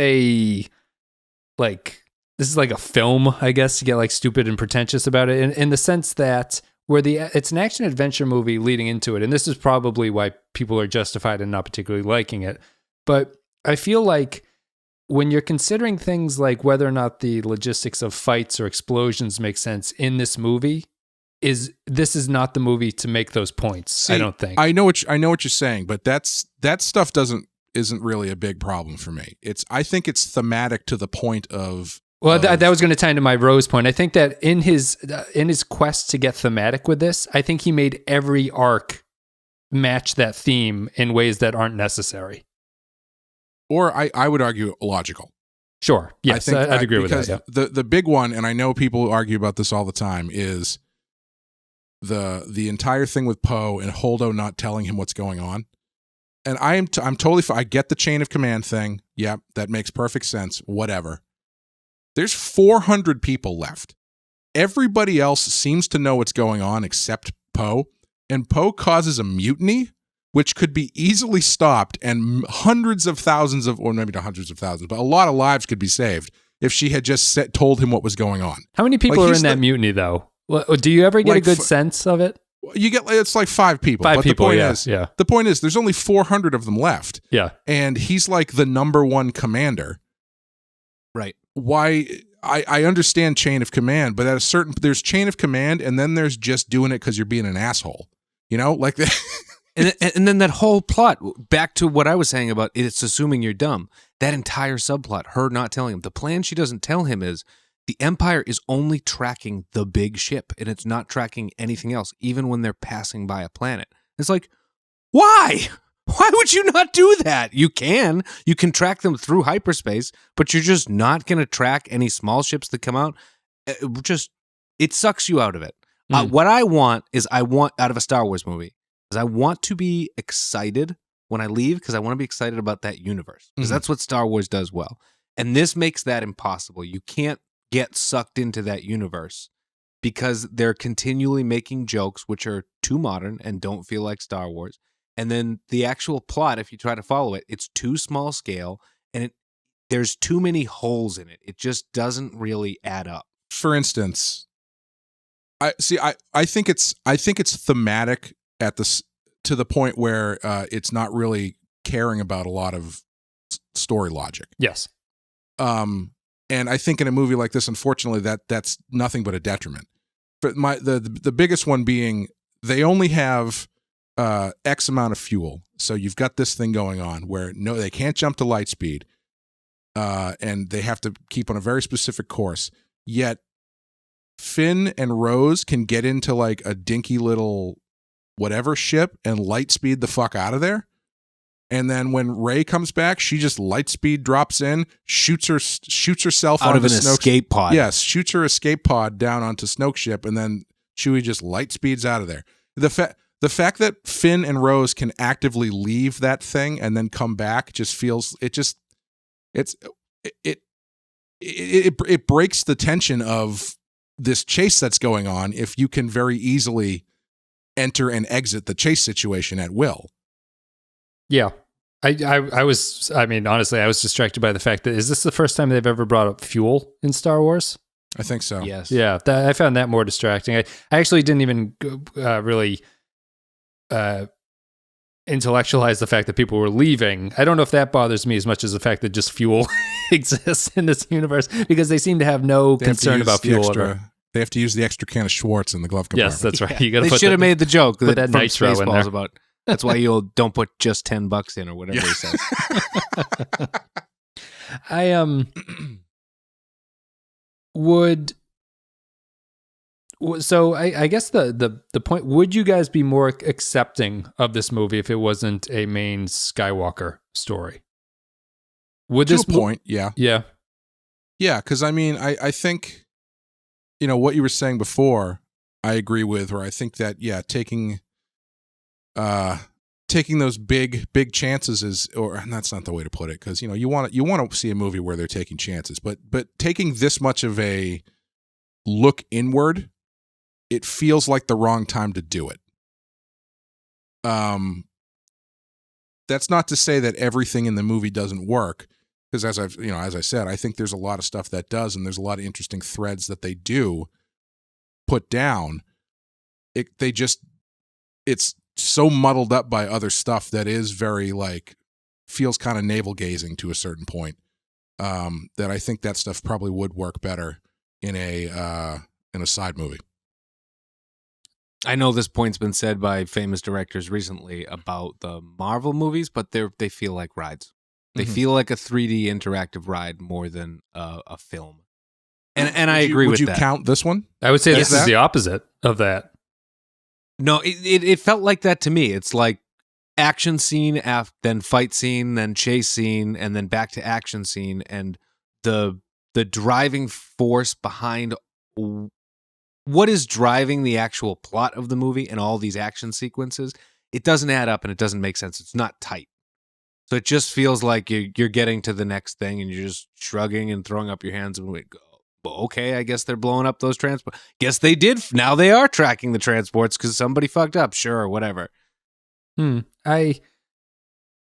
like a film, I guess, to get like stupid and pretentious about it in the sense that it's an action adventure movie leading into it. And this is probably why people are justified in not particularly liking it. But I feel like when you're considering things like whether or not the logistics of fights or explosions make sense in this movie, this is not the movie to make those points. See, I don't think. I know what you're saying, but that stuff isn't really a big problem for me. I think it's thematic to the point of. Well, that was going to tie into my Rose point. I think that in his quest to get thematic with this, I think he made every arc match that theme in ways that aren't necessary. Or I would argue logical. Sure. Yes, I'd agree with that. Yeah. The big one, and I know people argue about this all the time, is the entire thing with Poe and Holdo not telling him what's going on. And I'm totally fine. I get the chain of command thing. Yeah, that makes perfect sense. Whatever. There's 400 people left. Everybody else seems to know what's going on except Poe. And Poe causes a mutiny, which could be easily stopped, and hundreds of thousands or maybe not hundreds of thousands, but a lot of lives could be saved if she had just told him what was going on. How many people are in that mutiny, though? Well, do you ever get a Like, good sense of it? You get it's like 5 people. Five but people, the point is there's only 400 of them left. Yeah. And he's like the number one commander. Right. Why I understand chain of command, but there's chain of command, and then there's just doing it because you're being an asshole. You know, like that. And then that whole plot, back to what I was saying about it's assuming you're dumb. That entire subplot, her not telling him. The plan she doesn't tell him is the Empire is only tracking the big ship, and it's not tracking anything else, even when they're passing by a planet. It's like, why? Why would you not do that? You can track them through hyperspace, but you're just not going to track any small ships that come out. It sucks you out of it. What I want out of a Star Wars movie is I want to be excited when I leave, because I want to be excited about that universe, because that's what Star Wars does well. And this makes that impossible. You can't get sucked into that universe because they're continually making jokes which are too modern and don't feel like Star Wars. And then the actual plot, if you try to follow it, it's too small scale, and there's too many holes in it. It just doesn't really add up. For instance, I think it's thematic to the point where it's not really caring about a lot of story logic. Yes. And I think in a movie like this, unfortunately, that's nothing but a detriment. But the biggest one being they only have X amount of fuel. So you've got this thing going on where they can't jump to light speed, and they have to keep on a very specific course. Yet Finn and Rose can get into like a dinky little whatever ship and light speed the fuck out of there. And then when Rey comes back, she just light speed drops in, shoots herself out of an Snoke's escape pod. Yes, shoots her escape pod down onto Snoke's ship, and then Chewie just light speeds out of there. The fact that Finn and Rose can actively leave that thing and then come back just feels it breaks the tension of this chase that's going on if you can very easily enter and exit the chase situation at will. Yeah. Honestly, I was distracted by the fact that, is this the first time they've ever brought up fuel in Star Wars? I think so. Yes. Yeah, I found that more distracting. I actually didn't even really intellectualize the fact that people were leaving. I don't know if that bothers me as much as the fact that just fuel exists in this universe, because they seem to have no concern about fuel. They have to use the extra can of Schwartz in the glove compartment. Yes, that's right. Yeah. You got to. They should have made the joke put that nitro in there. About. That's why you don't put just $10 in or whatever he says. So I guess the point, would you guys be more accepting of this movie if it wasn't a main Skywalker story? Would to this a point, yeah. Yeah. Yeah, because I think, what you were saying before, I agree with, where I think that, taking those big chances and that's not the way to put it, because you want to see a movie where they're taking chances, but taking this much of a look inward, it feels like the wrong time to do it. That's not to say that everything in the movie doesn't work, because as I said, I think there's a lot of stuff that does, and there's a lot of interesting threads that they do put down. It's so muddled up by other stuff that is very feels kind of navel gazing to a certain point, that I think that stuff probably would work better in a side movie. I know this point's been said by famous directors recently about the Marvel movies, but they feel like rides. They feel like a 3D interactive ride more than a film. And I agree with that. Would you count this one? I would say this is the opposite of that. No, it felt like that to me. It's like action scene, then fight scene, then chase scene, and then back to action scene. And the driving force behind what is driving the actual plot of the movie and all these action sequences, it doesn't add up and it doesn't make sense. It's not tight. So it just feels like you're getting to the next thing and you're just shrugging and throwing up your hands and go, okay, I guess they're blowing up those transports. Guess they did. Now they are tracking the transports because somebody fucked up. Sure, whatever. I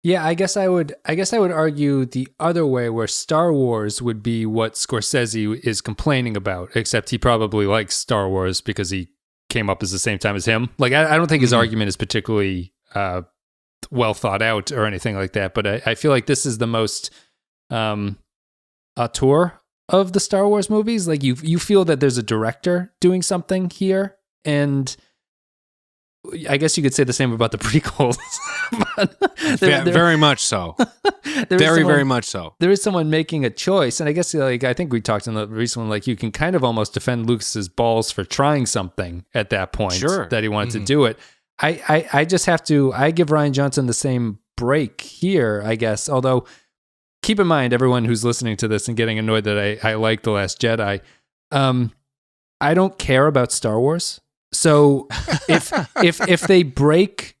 Yeah, I guess I would argue the other way, where Star Wars would be what Scorsese is complaining about, except he probably likes Star Wars because he came up at the same time as him. Like, I don't think his argument is particularly well thought out or anything like that, but I feel like this is the most auteur of the Star Wars movies. Like, you feel that there's a director doing something here, and I guess you could say the same about the prequels. Very much so. Very much so. There is someone making a choice, and I guess, like, I think we talked in the recent one, like, you can kind of almost defend Lucas's balls for trying something at that point, sure, that he wanted to do it. I just have to, I give Rian Johnson the same break here, I guess. Although, keep in mind, everyone who's listening to this and getting annoyed that I like The Last Jedi, I don't care about Star Wars. So if they break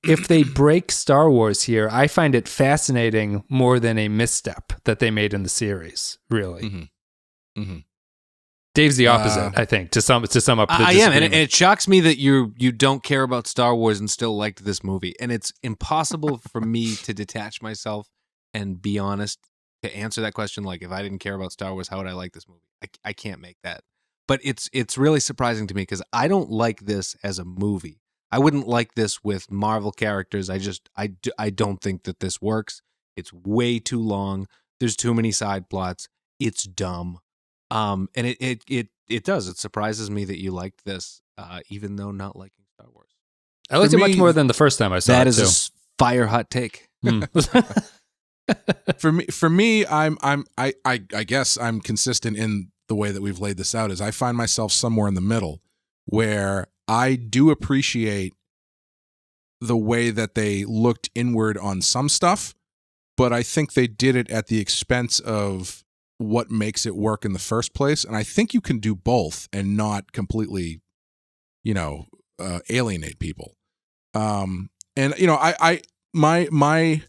Star Wars here, I find it fascinating more than a misstep that they made in the series. Really, Dave's the opposite. I think to sum up the I am, and it shocks me that you don't care about Star Wars and still liked this movie, and it's impossible for me to detach myself and be honest to answer that question. Like, if I didn't care about Star Wars, how would I like this movie? I can't make that. But it's really surprising to me because I don't like this as a movie. I wouldn't like this with Marvel characters. I don't think that this works. It's way too long. There's too many side plots. It's dumb. And it does. It surprises me that you liked this, even though not liking Star Wars. I liked it much more than the first time I saw it. That is a fire hot take. For me, I guess I'm consistent in the way that we've laid this out. Is I find myself somewhere in the middle, where I do appreciate the way that they looked inward on some stuff, but I think they did it at the expense of what makes it work in the first place. And I think you can do both and not completely, alienate people. And my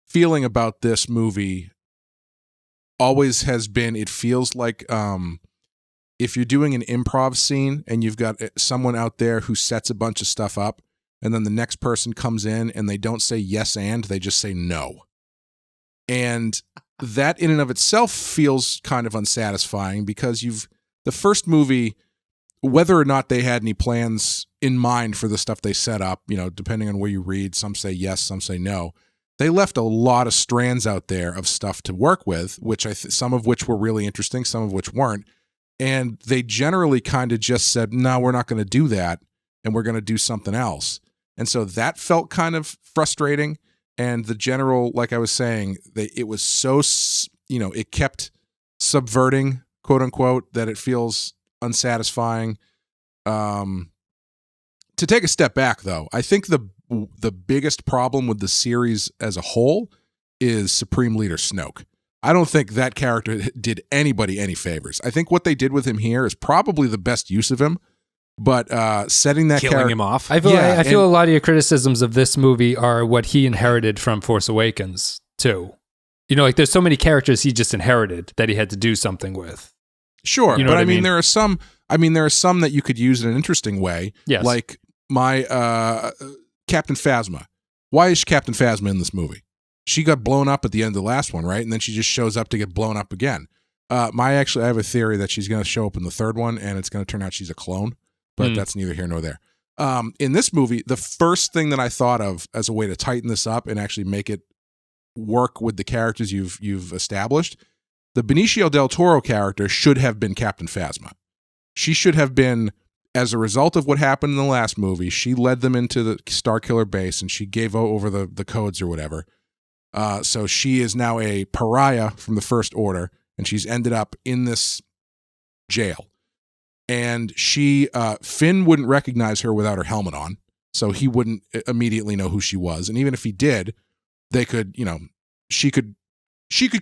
feeling about this movie always has been, it feels like if you're doing an improv scene and you've got someone out there who sets a bunch of stuff up, and then the next person comes in and they don't say yes and, they just say no. And that in and of itself feels kind of unsatisfying, because the first movie, whether or not they had any plans in mind for the stuff they set up, depending on where you read, some say yes, some say no. They left a lot of strands out there of stuff to work with, which some of which were really interesting, some of which weren't. And they generally kind of just said, no, we're not going to do that, and we're going to do something else. And so that felt kind of frustrating. And the general, like I was saying, it was so, it kept subverting, quote unquote, that it feels unsatisfying. To take a step back, though, I think the biggest problem with the series as a whole is Supreme Leader Snoke. I don't think that character did anybody any favors. I think what they did with him here is probably the best use of him, but setting that killing him off. I feel a lot of your criticisms of this movie are what he inherited from Force Awakens too. Like, there's so many characters he just inherited that he had to do something with. Sure, but I mean, there are some that you could use in an interesting way. Yes. Like my Captain Phasma. Why is Captain Phasma in this movie? She got blown up at the end of the last one, right? And then she just shows up to get blown up again. I have a theory that she's going to show up in the third one, and it's going to turn out she's a clone, but that's neither here nor there. In this movie, the first thing that I thought of as a way to tighten this up and actually make it work with the characters you've established, the Benicio del Toro character should have been Captain Phasma. She should have been, as a result of what happened in the last movie, she led them into the Starkiller base and she gave over the codes or whatever. So she is now a pariah from the First Order, and she's ended up in this jail. And Finn wouldn't recognize her without her helmet on, so he wouldn't immediately know who she was. And even if he did, they could, she could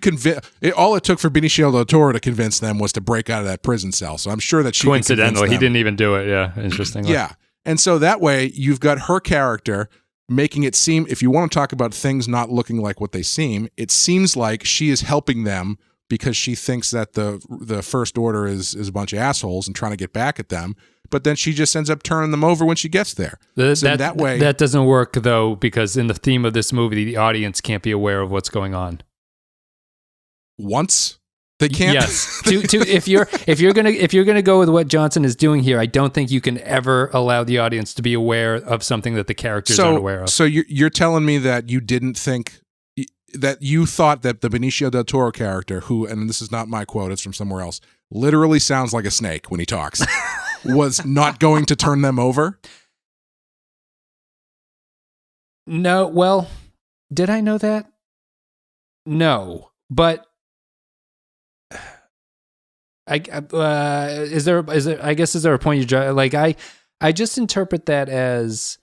convince. All it took for Benicio del Toro to convince them was to break out of that prison cell. So I'm sure that she coincidentally, he didn't even do it. Yeah, interestingly. Yeah, and so that way you've got her character making it seem, if you want to talk about things not looking like what they seem, it seems like she is helping them because she thinks that the First Order is a bunch of assholes and trying to get back at them. but then she just ends up turning them over when she gets there. That way, that doesn't work though, because in the theme of this movie, the audience can't be aware of what's going on. Once they can't. Yes. If you're gonna go with what Johnson is doing here, I don't think you can ever allow the audience to be aware of something that the characters aren't aware of. So you're telling me that you didn't think that you thought that the Benicio del Toro character, who, and this is not my quote, it's from somewhere else, literally sounds like a snake when he talks, was not going to turn them over? No. Well, did I know that? No, but. I guess is there a point you draw? Like I just interpret that as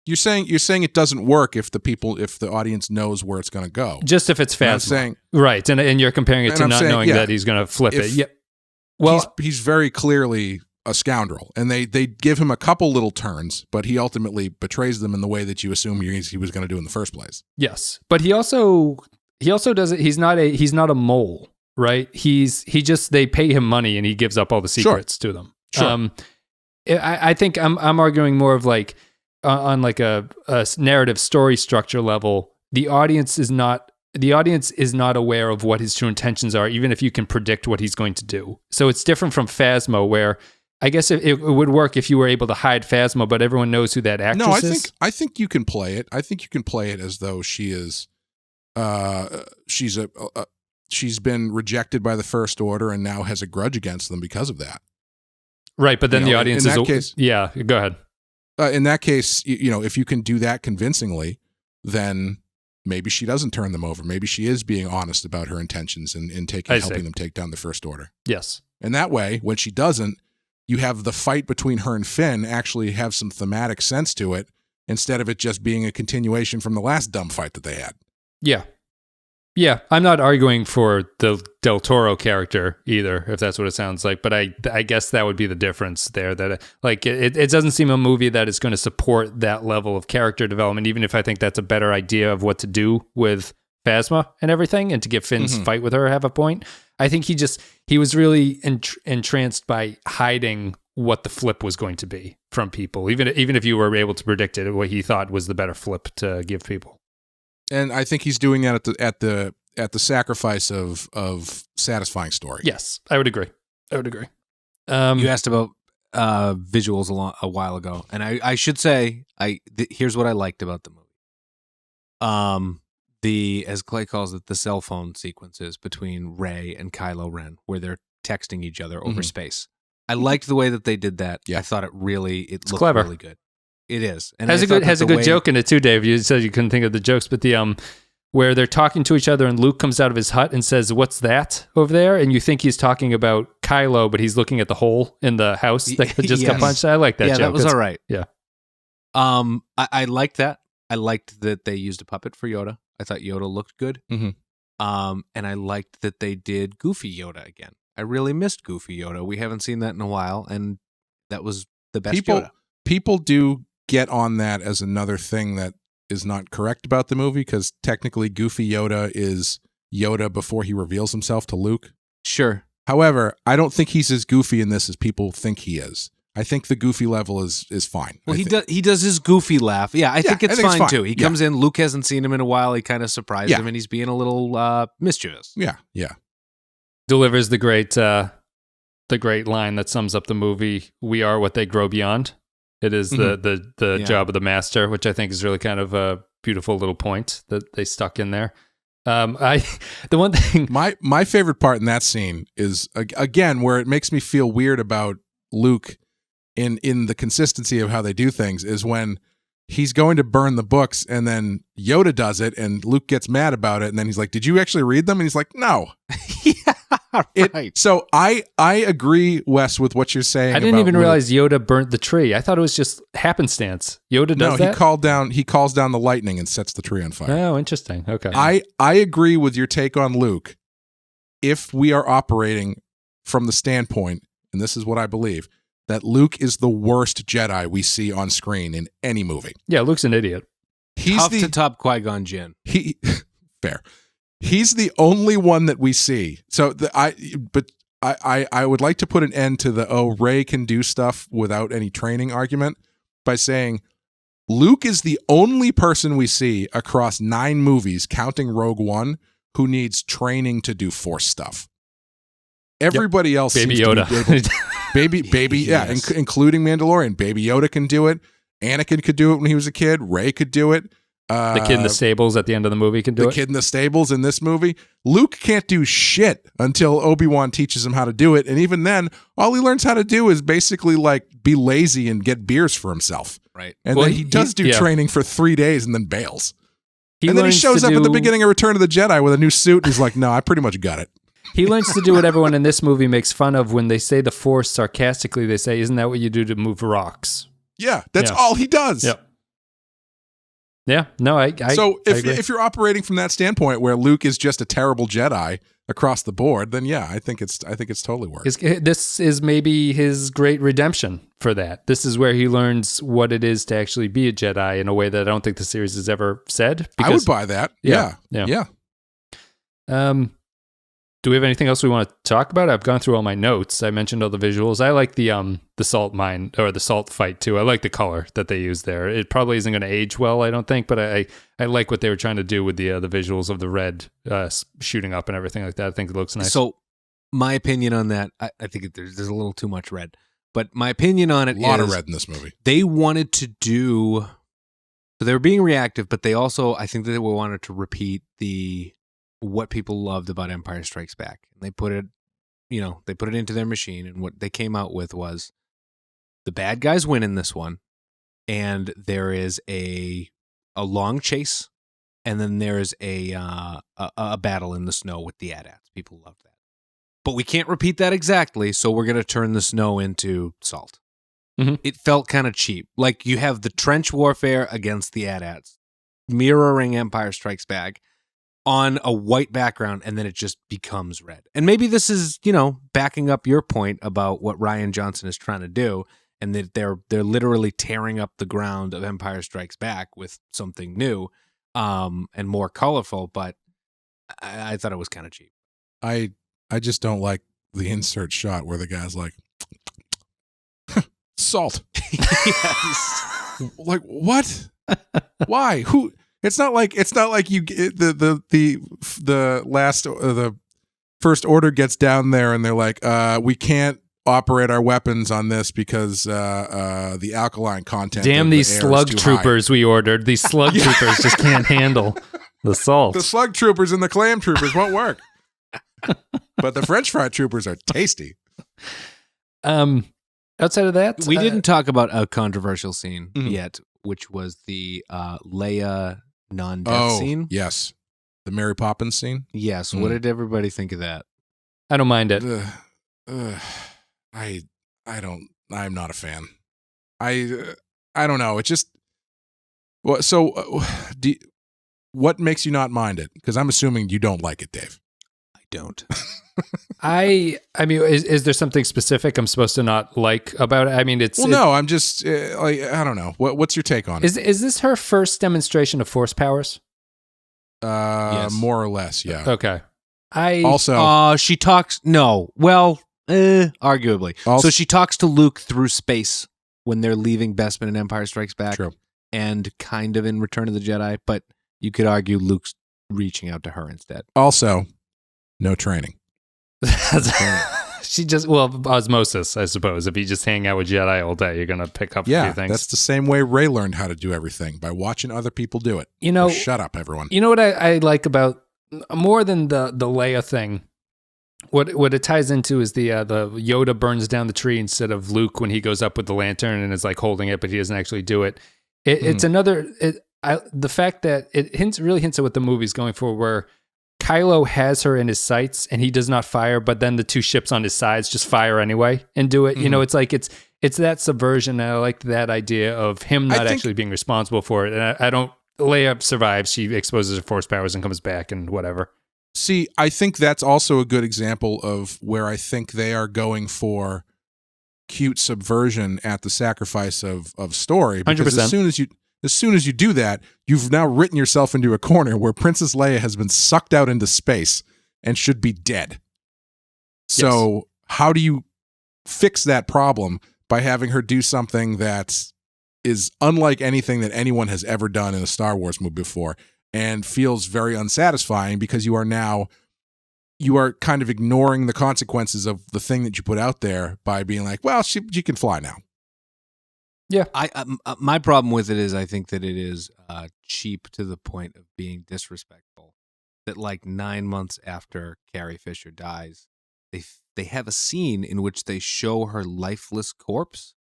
you're saying it doesn't work if the audience knows where it's going to go. Just if it's Phasma, right? And you're comparing it to not knowing that he's going to flip it. Yeah. Well, he's very clearly a scoundrel, and they give him a couple little turns, but he ultimately betrays them in the way that you assume he was going to do in the first place. Yes, but he also does it. He's not a mole. Right, they pay him money and he gives up all the secrets to them. Sure. I think I'm arguing more of like on like a narrative story structure level. The audience is not aware of what his true intentions are, even if you can predict what he's going to do. So it's different from Phasma, where I guess it would work if you were able to hide Phasma, but everyone knows who that actress is. I think you can play it. I think you can play it as though she is, she's been rejected by the First Order and now has a grudge against them because of that. Right, but then the audience in that case, yeah, go ahead. In that case, if you can do that convincingly, then maybe she doesn't turn them over. Maybe she is being honest about her intentions and helping them take down the First Order. Yes. And that way, when she doesn't, you have the fight between her and Finn actually have some thematic sense to it, instead of it just being a continuation from the last dumb fight that they had. Yeah. Yeah, I'm not arguing for the Del Toro character either, if that's what it sounds like. But I guess that would be the difference there. That it doesn't seem a movie that is going to support that level of character development, even if I think that's a better idea of what to do with Phasma and everything, and to get Finn's fight with her have a point. I think he was really entranced by hiding what the flip was going to be from people, even if you were able to predict it, what he thought was the better flip to give people. And I think he's doing that at the sacrifice of satisfying story. Yes, I would agree. You asked about visuals a while ago, and I should say here's what I liked about the movie. The, as Clay calls it, the cell phone sequences between Rey and Kylo Ren, where they're texting each other over space. I liked the way that they did that. Yeah. I thought it looked clever. Really good. It is. And has a good joke in it too, Dave. You said you couldn't think of the jokes, but the where they're talking to each other and Luke comes out of his hut and says, "What's that over there?" And you think he's talking about Kylo, but he's looking at the hole in the house that just got punched. I like that joke. Yeah, that was all right. Yeah. I liked that. I liked that they used a puppet for Yoda. I thought Yoda looked good. Mm-hmm. And I liked that they did Goofy Yoda again. I really missed Goofy Yoda. We haven't seen that in a while, and that was the best Yoda. People do get on that as another thing that is not correct about the movie, because technically Goofy Yoda is Yoda before he reveals himself to Luke. Sure. However, I don't think he's as goofy in this as people think he is. I think the goofy level is fine. Well, he does his goofy laugh. Yeah, I think it's fine too. He comes in, Luke hasn't seen him in a while. He kind of surprised him, and he's being a little mischievous. Yeah. Delivers the great line that sums up the movie: "We are what they grow beyond." It is the job of the master, which I think is really kind of a beautiful little point that they stuck in there. The one thing, my favorite part in that scene is again where it makes me feel weird about Luke in the consistency of how they do things, is when he's going to burn the books and then Yoda does it and Luke gets mad about it, and then he's like, "Did you actually read them?" And he's like, "No." Right. So I agree, Wes, with what you're saying. I didn't even realize Yoda burnt the tree. I thought it was just happenstance. Yoda does that? He calls down the lightning and sets the tree on fire. Oh, interesting. Okay. I agree with your take on Luke. If we are operating from the standpoint, and this is what I believe, that Luke is the worst Jedi we see on screen in any movie. Yeah, Luke's an idiot. He's to top Qui-Gon Jinn. Fair. He's the only one that we see. But I would like to put an end to the Rey can do stuff without any training argument by saying Luke is the only person we see across 9 movies, counting Rogue One, who needs training to do Force stuff. Everybody else Baby seems Yoda. to be baby, Yes. including Mandalorian. Baby Yoda can do it. Anakin could do it when he was a kid. Rey could do it. The kid in the stables at the end of the movie can do the it. kid in the stables in this movie. Luke can't do shit until Obi-Wan teaches him how to do it. And even then, all he learns how to do is basically like be lazy and get beers for himself. Right. And then he does do training for 3 days and then bails. And then he shows up at the beginning of Return of the Jedi with a new suit. And he's like, no, I pretty much got it. He learns to do what everyone in this movie makes fun of when they say the Force sarcastically. They say, isn't that what you do to move rocks? Yeah, that's all he does. Yep. Yeah, no, I so I agree. if you're operating from that standpoint where Luke is just a terrible Jedi across the board, then yeah, I think it's totally works. This is maybe his great redemption for that. This is where he learns what it is to actually be a Jedi in a way that I don't think the series has ever said. I would buy that. Yeah. Do we have anything else we want to talk about? I've gone through all my notes. I mentioned all the visuals. I like the salt mine or the salt fight too. I like the color that they use there. It probably isn't going to age well, I don't think, but I like what they were trying to do with the visuals of the red shooting up and everything like that. I think it looks nice. So my opinion on that, I think there's a little too much red. But my opinion on it is... A lot of red in this movie. They wanted to do... So they were being reactive, but they also, I think that they wanted to repeat what people loved about Empire Strikes Back. And they put it into their machine, and what they came out with was the bad guys win in this one, and there is a long chase, and then there's a battle in the snow with the AT-ATs. People loved that. But we can't repeat that exactly, so we're going to turn the snow into salt. Mm-hmm. It felt kind of cheap. Like you have the trench warfare against the AT-ATs, mirroring Empire Strikes Back, on a white background, and then it just becomes red. And maybe this is, backing up your point about what Rian Johnson is trying to do, and that they're literally tearing up the ground of Empire Strikes Back with something new, and more colorful. But I thought it was kind of cheap. I just don't like the insert shot where the guy's like, salt. Yes. Like what? Why? Who? It's not like you the First Order gets down there and they're like, we can't operate our weapons on this because the alkaline content. Damn these slug troopers we ordered. These slug troopers just can't handle the salt. The slug troopers and the clam troopers won't work. But the French fry troopers are tasty. Outside of that, we didn't talk about a controversial scene yet, which was the Leia non-death scene. Yes. The Mary Poppins scene. Yes. What did everybody think of that? I don't mind it. I'm not a fan. I don't know. It just, what makes you not mind it? Because I'm assuming you don't like it, Dave. I don't. I mean, is there something specific I'm supposed to not like about it? I mean, no, I'm just I don't know. What's your take on it? Is this her first demonstration of force powers? Yes. More or less, yeah. Okay. She talks. No, well, arguably. So she talks to Luke through space when they're leaving Bespin in Empire Strikes Back. True. And kind of in Return of the Jedi, but you could argue Luke's reaching out to her instead. Also, no training. She just, osmosis, I suppose. If you just hang out with Jedi all day, you're going to pick up a few things. That's the same way Rey learned how to do everything, by watching other people do it. So shut up, everyone. You know what I like about, more than the Leia thing, what it ties into is the Yoda burns down the tree instead of Luke when he goes up with the lantern and is like holding it, but he doesn't actually do it. It's the fact that it really hints at what the movie's going for, where Kylo has her in his sights and he does not fire, but then the two ships on his sides just fire anyway and do it. It's like it's that subversion, and I like that idea of him not actually being responsible for it. And Leia survives, she exposes her force powers and comes back and whatever. See, I think that's also a good example of where I think they are going for cute subversion at the sacrifice of story. Because 100%. As soon as you do that, you've now written yourself into a corner where Princess Leia has been sucked out into space and should be dead. So how do you fix that problem by having her do something that is unlike anything that anyone has ever done in a Star Wars movie before, and feels very unsatisfying because you are kind of ignoring the consequences of the thing that you put out there by being like, well, she can fly now. Yeah. My problem with it is I think that it is cheap to the point of being disrespectful. That like 9 months after Carrie Fisher dies, they have a scene in which they show her lifeless corpse,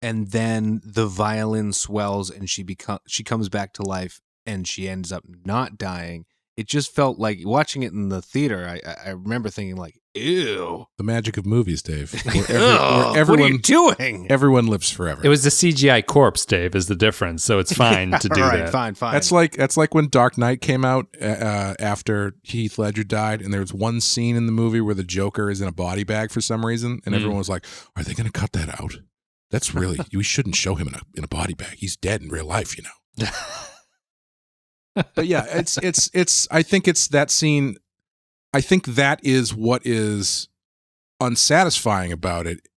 and then the violin swells and she comes back to life and she ends up not dying. It just felt like watching it in the theater. I remember thinking like, ew. The magic of movies, Dave. What are you doing? Everyone lives forever. It was the CGI corpse, Dave, is the difference. So it's fine to do that. Fine. That's like when Dark Knight came out after Heath Ledger died, and there was one scene in the movie where the Joker is in a body bag for some reason, and everyone was like, are they going to cut that out? That's really, we shouldn't show him in a body bag. He's dead in real life, you know. But yeah, it's. I think it's that scene. I think that is what is unsatisfying about it,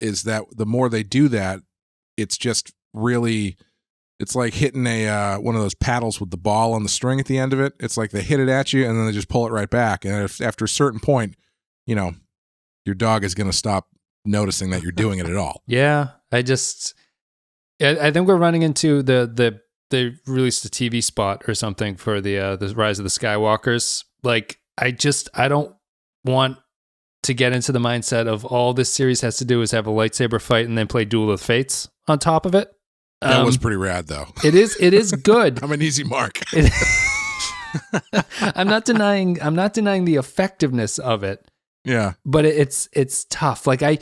is that the more they do that, it's just really, it's like hitting a one of those paddles with the ball on the string at the end of it. It's like they hit it at you and then they just pull it right back. And after a certain point, you know, your dog is going to stop noticing that you're doing it at all. Yeah, I think we're running into they released a TV spot or something for the Rise of the Skywalkers. Like, I don't want to get into the mindset of all this series has to do is have a lightsaber fight and then play Duel of Fates on top of it. That was pretty rad, though. It is good. I'm an easy mark. I'm not denying the effectiveness of it. Yeah, but it's tough. Like I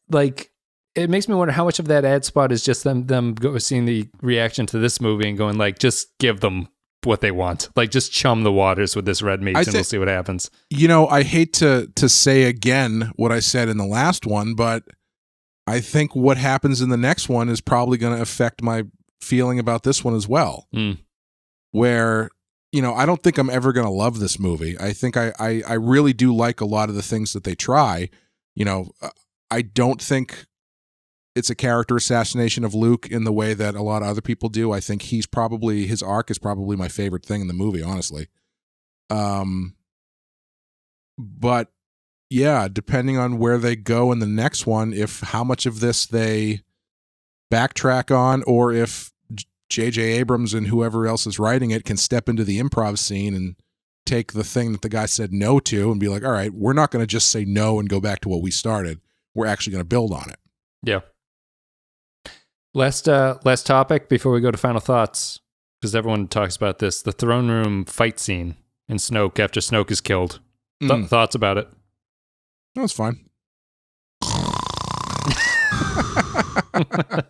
like. It makes me wonder how much of that ad spot is just them seeing the reaction to this movie and going like, just give them what they want. Like, just chum the waters with this red meat and we'll see what happens. You know, I hate to say again what I said in the last one, but I think what happens in the next one is probably going to affect my feeling about this one as well. Where, you know, I don't think I'm ever going to love this movie. I think I really do like a lot of the things that they try. You know, I don't think it's a character assassination of Luke in the way that a lot of other people do. I think his arc is probably my favorite thing in the movie, honestly. But yeah, depending on where they go in the next one, if how much of this they backtrack on, or if J.J. Abrams and whoever else is writing it can step into the improv scene and take the thing that the guy said no to and be like, all right, we're not going to just say no and go back to what we started. We're actually going to build on it. Yeah. Last topic before we go to final thoughts, because everyone talks about this, the throne room fight scene in Snoke after Snoke is killed. Thoughts about it? That was fine.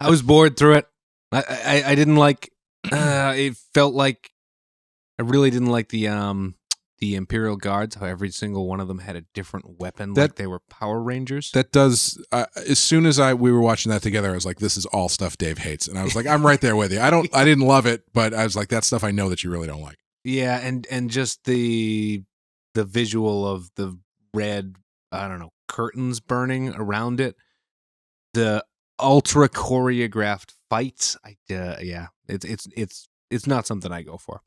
I was bored through it. I didn't like. It felt like I really didn't like the Imperial Guards. How every single one of them had a different weapon, like they were Power Rangers. That does. As soon as we were watching that together, I was like, "This is all stuff Dave hates," and I was like, "I'm right there with you." I didn't love it, but I was like, "That's stuff I know that you really don't like." Yeah, and just the visual of the red, I don't know, curtains burning around it, the ultra choreographed fights. It's not something I go for.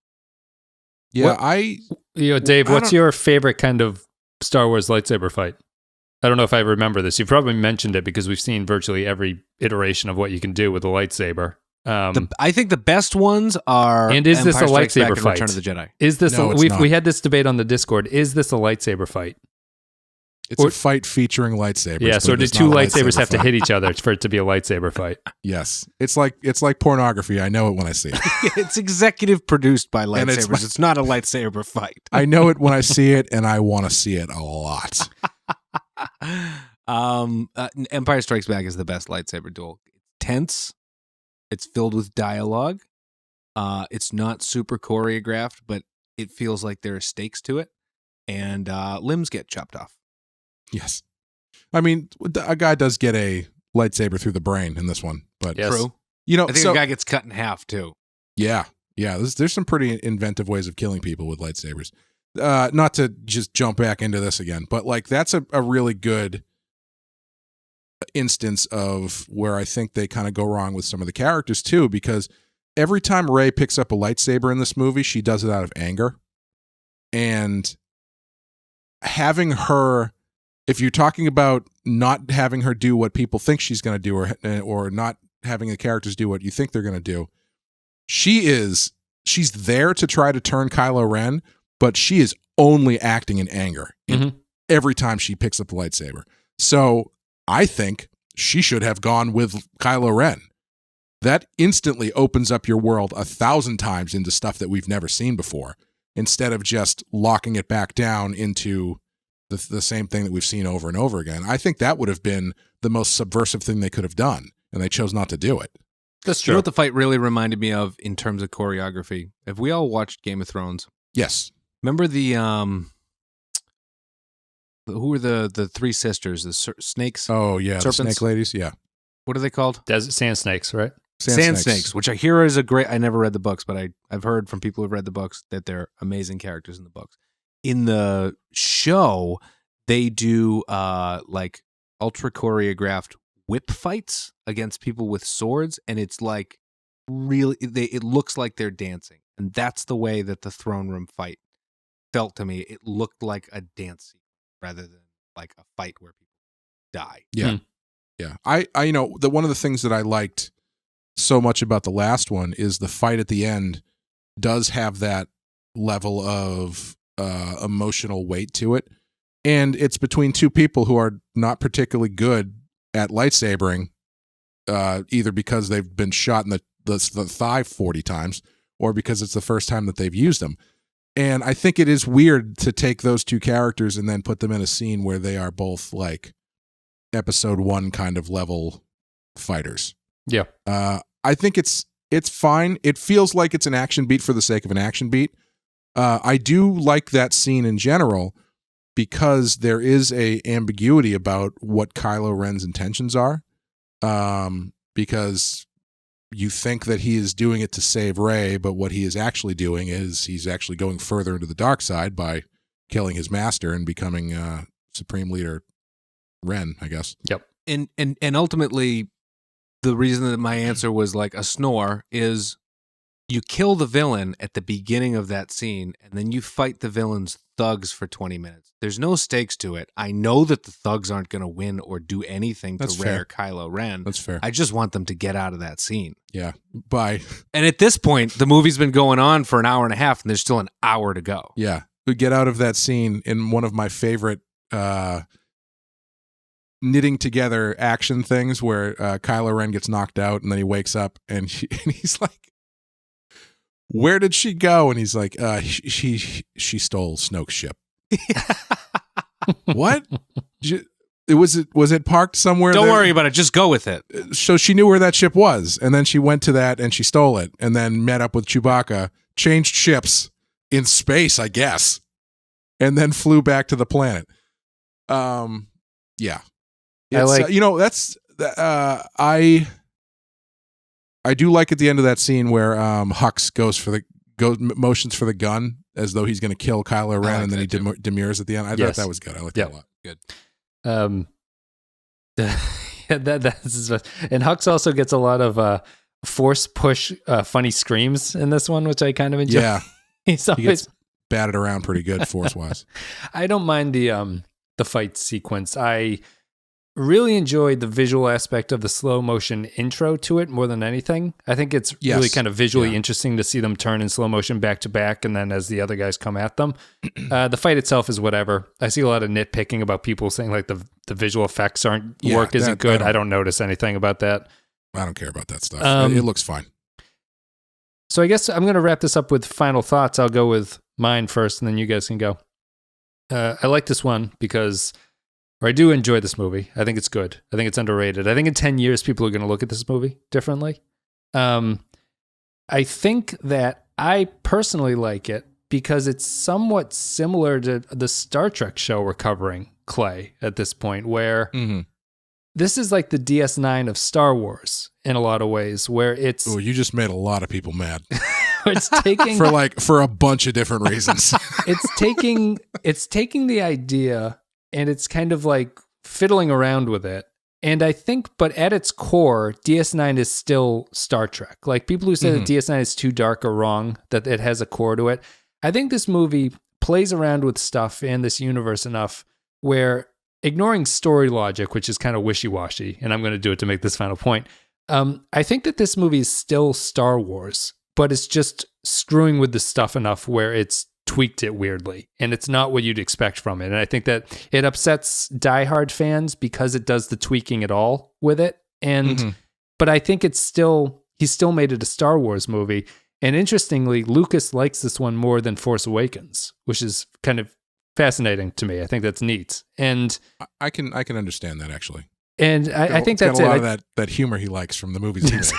Yeah, Dave, what's your favorite kind of Star Wars lightsaber fight? I don't know if I remember this. You probably mentioned it because we've seen virtually every iteration of what you can do with a lightsaber. I think the best ones are. And is Empire this a Strikes Back lightsaber and fight? Return of the Jedi. Is this? No, it's not. We had this debate on the Discord. Is this a lightsaber fight? It's a fight featuring lightsabers. Yeah, so do two lightsabers have to hit each other for it to be a lightsaber fight? Yes. It's like pornography. I know it when I see it. It's executive produced by lightsabers. It's not a lightsaber fight. I know it when I see it, and I want to see it a lot. Empire Strikes Back is the best lightsaber duel. It's tense. It's filled with dialogue. It's not super choreographed, but it feels like there are stakes to it, and limbs get chopped off. Yes. I mean, a guy does get a lightsaber through the brain in this one, but yes. True. You know, I think a guy gets cut in half too. Yeah. There's some pretty inventive ways of killing people with lightsabers. Not to just jump back into this again, but like that's a really good instance of where I think they kind of go wrong with some of the characters too, because every time Rey picks up a lightsaber in this movie, she does it out of anger. And having her, if you're talking about not having her do what people think she's going to do, or not having the characters do what you think they're going to do, she's there to try to turn Kylo Ren, but she is only acting in anger every time she picks up the lightsaber. So I think she should have gone with Kylo Ren. That instantly opens up your world 1,000 times into stuff that we've never seen before, instead of just locking it back down into the same thing that we've seen over and over again. I think that would have been the most subversive thing they could have done, and they chose not to do it. That's You true. know what the fight really reminded me of in terms of choreography? Have we all watched Game of Thrones? Yes. Remember the who were the three sisters, the snakes? Oh, yeah. Serpents? The snake ladies. Yeah. What are they called? Desert sand snakes, right? Sand snakes, which I hear is a great. I never read the books, but I've heard from people who've read the books that they're amazing characters in the books. In the show, they do like ultra choreographed whip fights against people with swords, and it's like really, it looks like they're dancing, and that's the way that the throne room fight felt to me. It looked like a dance scene rather than like a fight where people die. Yeah. Yeah. I one of the things that I liked so much about the last one is the fight at the end does have that level of emotional weight to it. And it's between two people who are not particularly good at lightsabering, either because they've been shot in the thigh 40 times or because it's the first time that they've used them. And I think it is weird to take those two characters and then put them in a scene where they are both like episode 1 kind of level fighters. Yeah. I think it's fine. It feels like it's an action beat for the sake of an action beat. I do like that scene in general because there is a ambiguity about what Kylo Ren's intentions are. Because you think that he is doing it to save Rey, but what he is actually doing is he's actually going further into the dark side by killing his master and becoming Supreme Leader Ren, I guess. Yep. And ultimately, the reason that my answer was like a snore is you kill the villain at the beginning of that scene, and then you fight the villain's thugs for 20 minutes. There's no stakes to it. I know that the thugs aren't going to win or do anything That's to fair. Kylo Ren. That's fair. I just want them to get out of that scene. Yeah. Bye. And at this point, the movie's been going on for an hour and a half, and there's still an hour to go. Yeah. We get out of that scene in one of my favorite knitting together action things where Kylo Ren gets knocked out and then he wakes up and he's like, where did she go? And he's like, she stole Snoke's ship. What? Was it parked somewhere? Don't there? worry about it. Just go with it. So she knew where that ship was, and then she went to that and she stole it, and then met up with Chewbacca, changed ships in space, I guess, and then flew back to the planet. Yeah. I like, that's I do like at the end of that scene where Hux motions for the gun as though he's going to kill Kylo Ren, and then he demurs at the end. I thought that was good. I liked that a lot. Good. That's and Hux also gets a lot of force push funny screams in this one, which I kind of enjoy. Yeah. He gets batted around pretty good force wise. I don't mind the fight sequence. I really enjoyed the visual aspect of the slow motion intro to it more than anything. I think it's really kind of visually interesting to see them turn in slow motion back to back, and then as the other guys come at them. The fight itself is whatever. I see a lot of nitpicking about people saying like the visual effects isn't good. I don't notice anything about that. I don't care about that stuff. It looks fine. So I guess I'm going to wrap this up with final thoughts. I'll go with mine first, and then you guys can go. I like this one because I do enjoy this movie. I think it's good. I think it's underrated. I think in 10 years, people are going to look at this movie differently. I think that I personally like it because it's somewhat similar to the Star Trek show we're covering, Clay, at this point, where this is like the DS9 of Star Wars in a lot of ways, where it's... Oh, you just made a lot of people mad. It's taking... for a bunch of different reasons. It's taking the idea... And it's kind of like fiddling around with it And I think, but at its core, DS9 is still Star Trek. Like people who say that DS9 is too dark are wrong, that it has a core to it. I think this movie plays around with stuff and this universe enough where, ignoring story logic, which is kind of wishy-washy, and I'm going to do it to make this final point, I think that this movie is still Star Wars, but it's just screwing with the stuff enough where it's tweaked it weirdly, and it's not what you'd expect from it. And I think that it upsets diehard fans because it does the tweaking at all with it. And but I think he still made it a Star Wars movie. And interestingly, Lucas likes this one more than Force Awakens, which is kind of fascinating to me. I think that's neat. And I can understand that, actually. And I think that's got a lot of that humor he likes from the movies he made.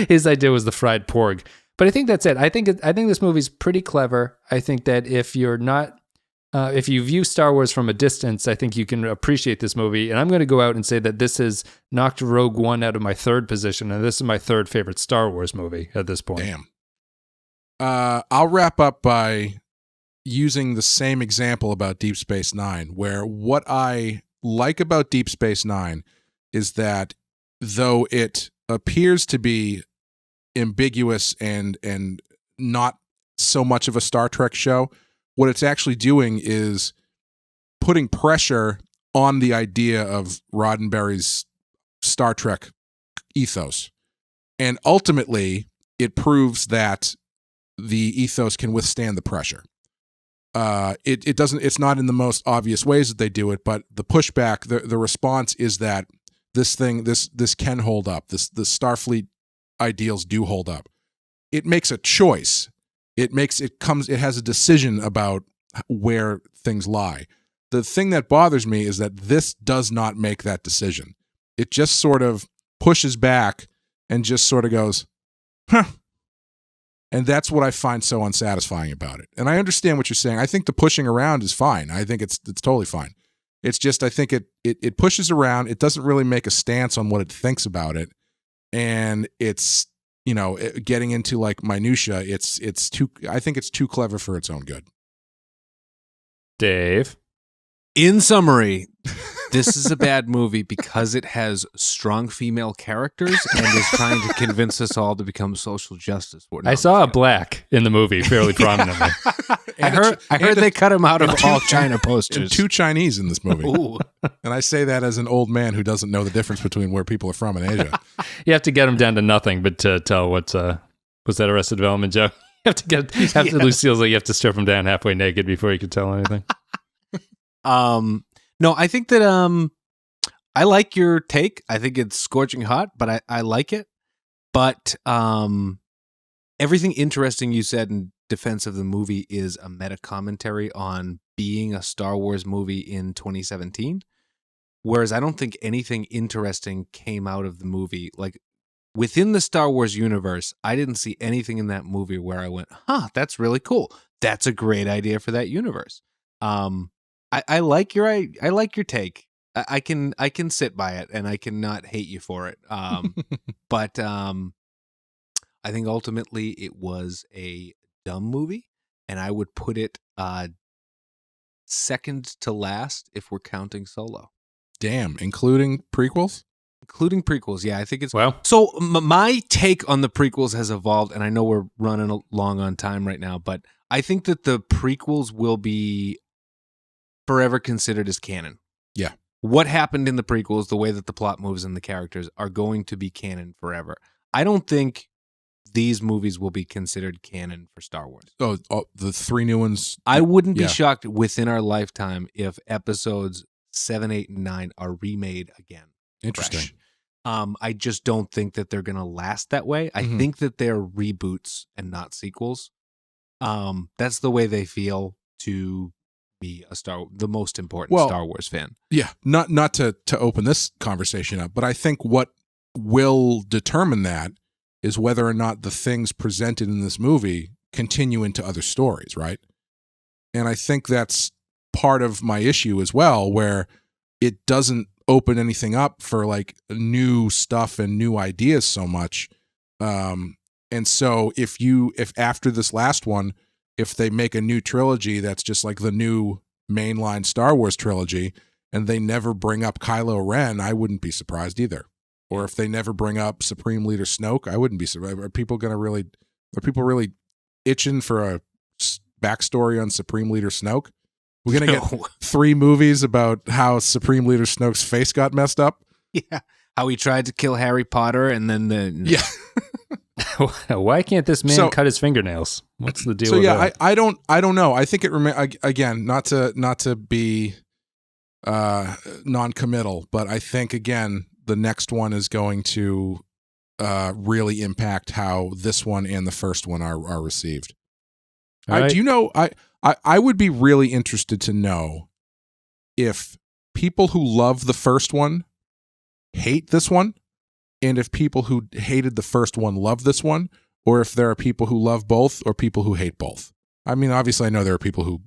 His idea was the fried porg. But I think that's it. I think this movie's pretty clever. I think that if you view Star Wars from a distance, I think you can appreciate this movie. And I'm going to go out and say that this has knocked Rogue One out of my third position, and this is my third favorite Star Wars movie at this point. Damn. I'll wrap up by using the same example about Deep Space Nine, where what I like about Deep Space Nine is that though it appears to be ambiguous and not so much of a Star Trek show, what it's actually doing is putting pressure on the idea of Roddenberry's Star Trek ethos. And ultimately, it proves that the ethos can withstand the pressure. It's not in the most obvious ways that they do it, but the pushback, the response is that this can hold up. The Starfleet ideals do hold up. It makes a choice. It has a decision about where things lie. The thing that bothers me is that this does not make that decision. It just sort of pushes back and just sort of goes, huh. And that's what I find so unsatisfying about it. And I understand what you're saying. I think the pushing around is fine. I think it's totally fine. It's just, I think it pushes around. It doesn't really make a stance on what it thinks about it. And it's, getting into like minutia. I think it's too clever for its own good. Dave. In summary, this is a bad movie because it has strong female characters and is trying to convince us all to become social justice. I saw a black in the movie fairly prominently. I heard they cut him out of all China posters. And 2 Chinese in this movie. Ooh. And I say that as an old man who doesn't know the difference between where people are from in Asia. You have to get them down to nothing but to tell was that Arrested Development, Joe? You have to Lucille's like you have to strip them down halfway naked before you can tell anything. No, I think that I like your take. I think it's scorching hot, but I like it. But everything interesting you said in defense of the movie is a meta commentary on being a Star Wars movie in 2017. Whereas I don't think anything interesting came out of the movie. Like within the Star Wars universe, I didn't see anything in that movie where I went, huh, that's really cool. That's a great idea for that universe. I like your take. I can sit by it and I cannot hate you for it. But I think ultimately it was a dumb movie, and I would put it second to last if we're counting Solo. Damn, including prequels? Including prequels, yeah. I think it's... Well, so my take on the prequels has evolved, and I know we're running long on time right now, but I think that the prequels will be forever considered as canon. Yeah. What happened in the prequels, the way that the plot moves and the characters are going to be canon forever. I don't think these movies will be considered canon for Star Wars. Oh, the 3 new ones? I wouldn't be shocked within our lifetime if episodes 7, 8, and 9 are remade again. Interesting. Fresh. I just don't think that they're going to last that way. I think that they're reboots and not sequels. That's the way they feel to be the most important Star Wars fan. Yeah, not to open this conversation up, but I think what will determine that is whether or not the things presented in this movie continue into other stories, right? And I think that's part of my issue as well, where it doesn't open anything up for like new stuff and new ideas so much. And so if after this last one, if they make a new trilogy that's just like the new mainline Star Wars trilogy, and they never bring up Kylo Ren, I wouldn't be surprised either. Or if they never bring up Supreme Leader Snoke, I wouldn't be surprised. Are people really itching for a backstory on Supreme Leader Snoke? We're going to get 3 movies about how Supreme Leader Snoke's face got messed up. Yeah. How he tried to kill Harry Potter and then Yeah. Why can't this man cut his fingernails? What's the deal? So with yeah, that? I don't know. I think it again, not to be non-committal, but I think again the next one is going to really impact how this one and the first one are received. Right. Do you know? I would be really interested to know if people who love the first one hate this one, and if people who hated the first one love this one, or if there are people who love both or people who hate both. I mean, obviously, I know there are people who.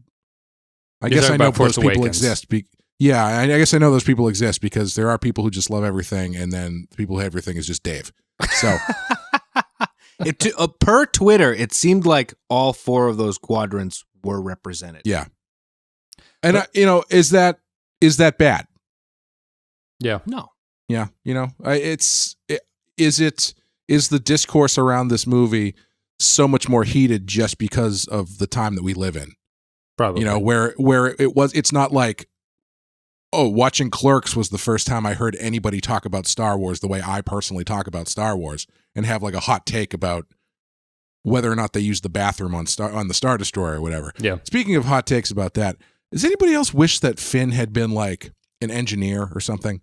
I guess I know those people exist. I guess I know those people exist because there are people who just love everything, and then people who hate everything is just Dave. So, per Twitter, it seemed like all 4 of those quadrants were represented. Yeah, and is that bad? Yeah, no. Yeah, is the discourse around this movie so much more heated just because of the time that we live in? Probably. Where it's not like, oh, watching Clerks was the first time I heard anybody talk about Star Wars the way I personally talk about Star Wars and have like a hot take about whether or not they use the bathroom on the Star Destroyer or whatever. Yeah. Speaking of hot takes about that, does anybody else wish that Finn had been like an engineer or something?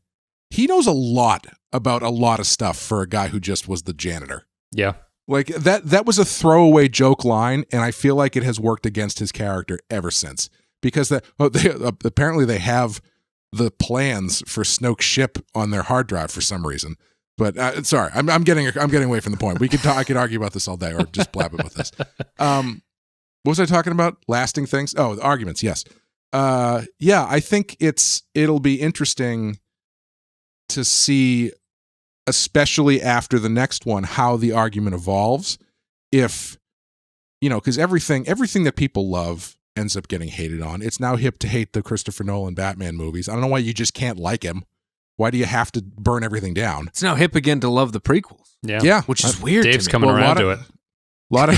He knows a lot about a lot of stuff for a guy who just was the janitor. Yeah. Like that was a throwaway joke line, and I feel like it has worked against his character ever since. Because apparently they have the plans for Snoke's ship on their hard drive for some reason. But sorry, I'm getting away from the point. I could argue about this all day, or just blab about this. What was I talking about? Lasting things? Oh, the arguments. Yes. Yeah, I think it'll be interesting to see, especially after the next one, how the argument evolves. If, because everything that people love ends up getting hated on. It's now hip to hate the Christopher Nolan Batman movies. I don't know why you just can't like him. Why do you have to burn everything down? It's now hip again to love the prequels. Yeah. Which is weird. Dave's coming around to it. A lot of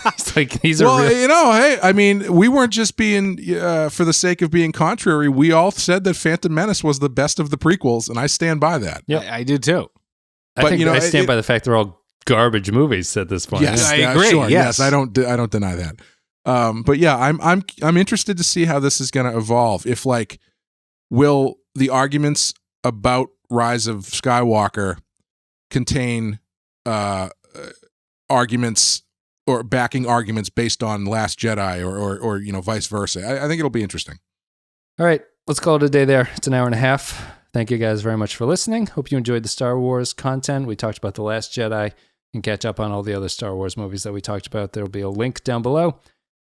It's like these are real. Hey, I mean, we weren't just being for the sake of being contrary. We all said that Phantom Menace was the best of the prequels, and I stand by that. Yeah, I did too. I stand by the fact they're all garbage movies at this point. Yes, I agree. Sure, yes, I don't deny that. But yeah, I'm interested to see how this is going to evolve. If will the arguments about Rise of Skywalker contain arguments or backing arguments based on Last Jedi or vice versa? I think it'll be interesting. All right, let's call it a day there. It's an hour and a half. Thank you guys very much for listening. Hope you enjoyed the Star Wars content. We talked about The Last Jedi. You can catch up on all the other Star Wars movies that we talked about. There will be a link down below.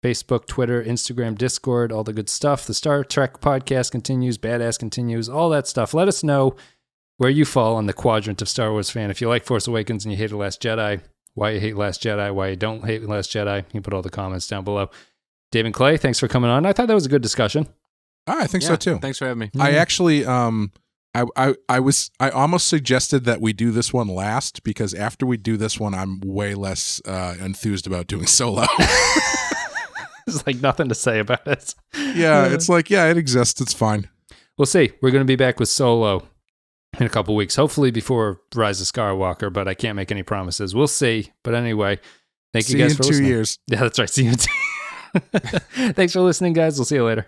Facebook, Twitter, Instagram, Discord, all the good stuff. The Star Trek podcast continues. Badass continues. All that stuff. Let us know where you fall on the quadrant of Star Wars fan. If you like Force Awakens and you hate The Last Jedi, why you hate Last Jedi, why you don't hate Last Jedi, you can put all the comments down below. Dave and Clay, thanks for coming on. I thought that was a good discussion. I think so too. Thanks for having me. I actually, I almost suggested that we do this one last, because after we do this one, I'm way less enthused about doing Solo. There's like nothing to say about it. Yeah, it's like, yeah, it exists. It's fine. We'll see. We're going to be back with Solo in a couple weeks, hopefully before Rise of Skywalker, but I can't make any promises. We'll see. But anyway, thank you guys for listening. See you in 2 years. Yeah, that's right. See you in 2 years. Thanks for listening, guys. We'll see you later.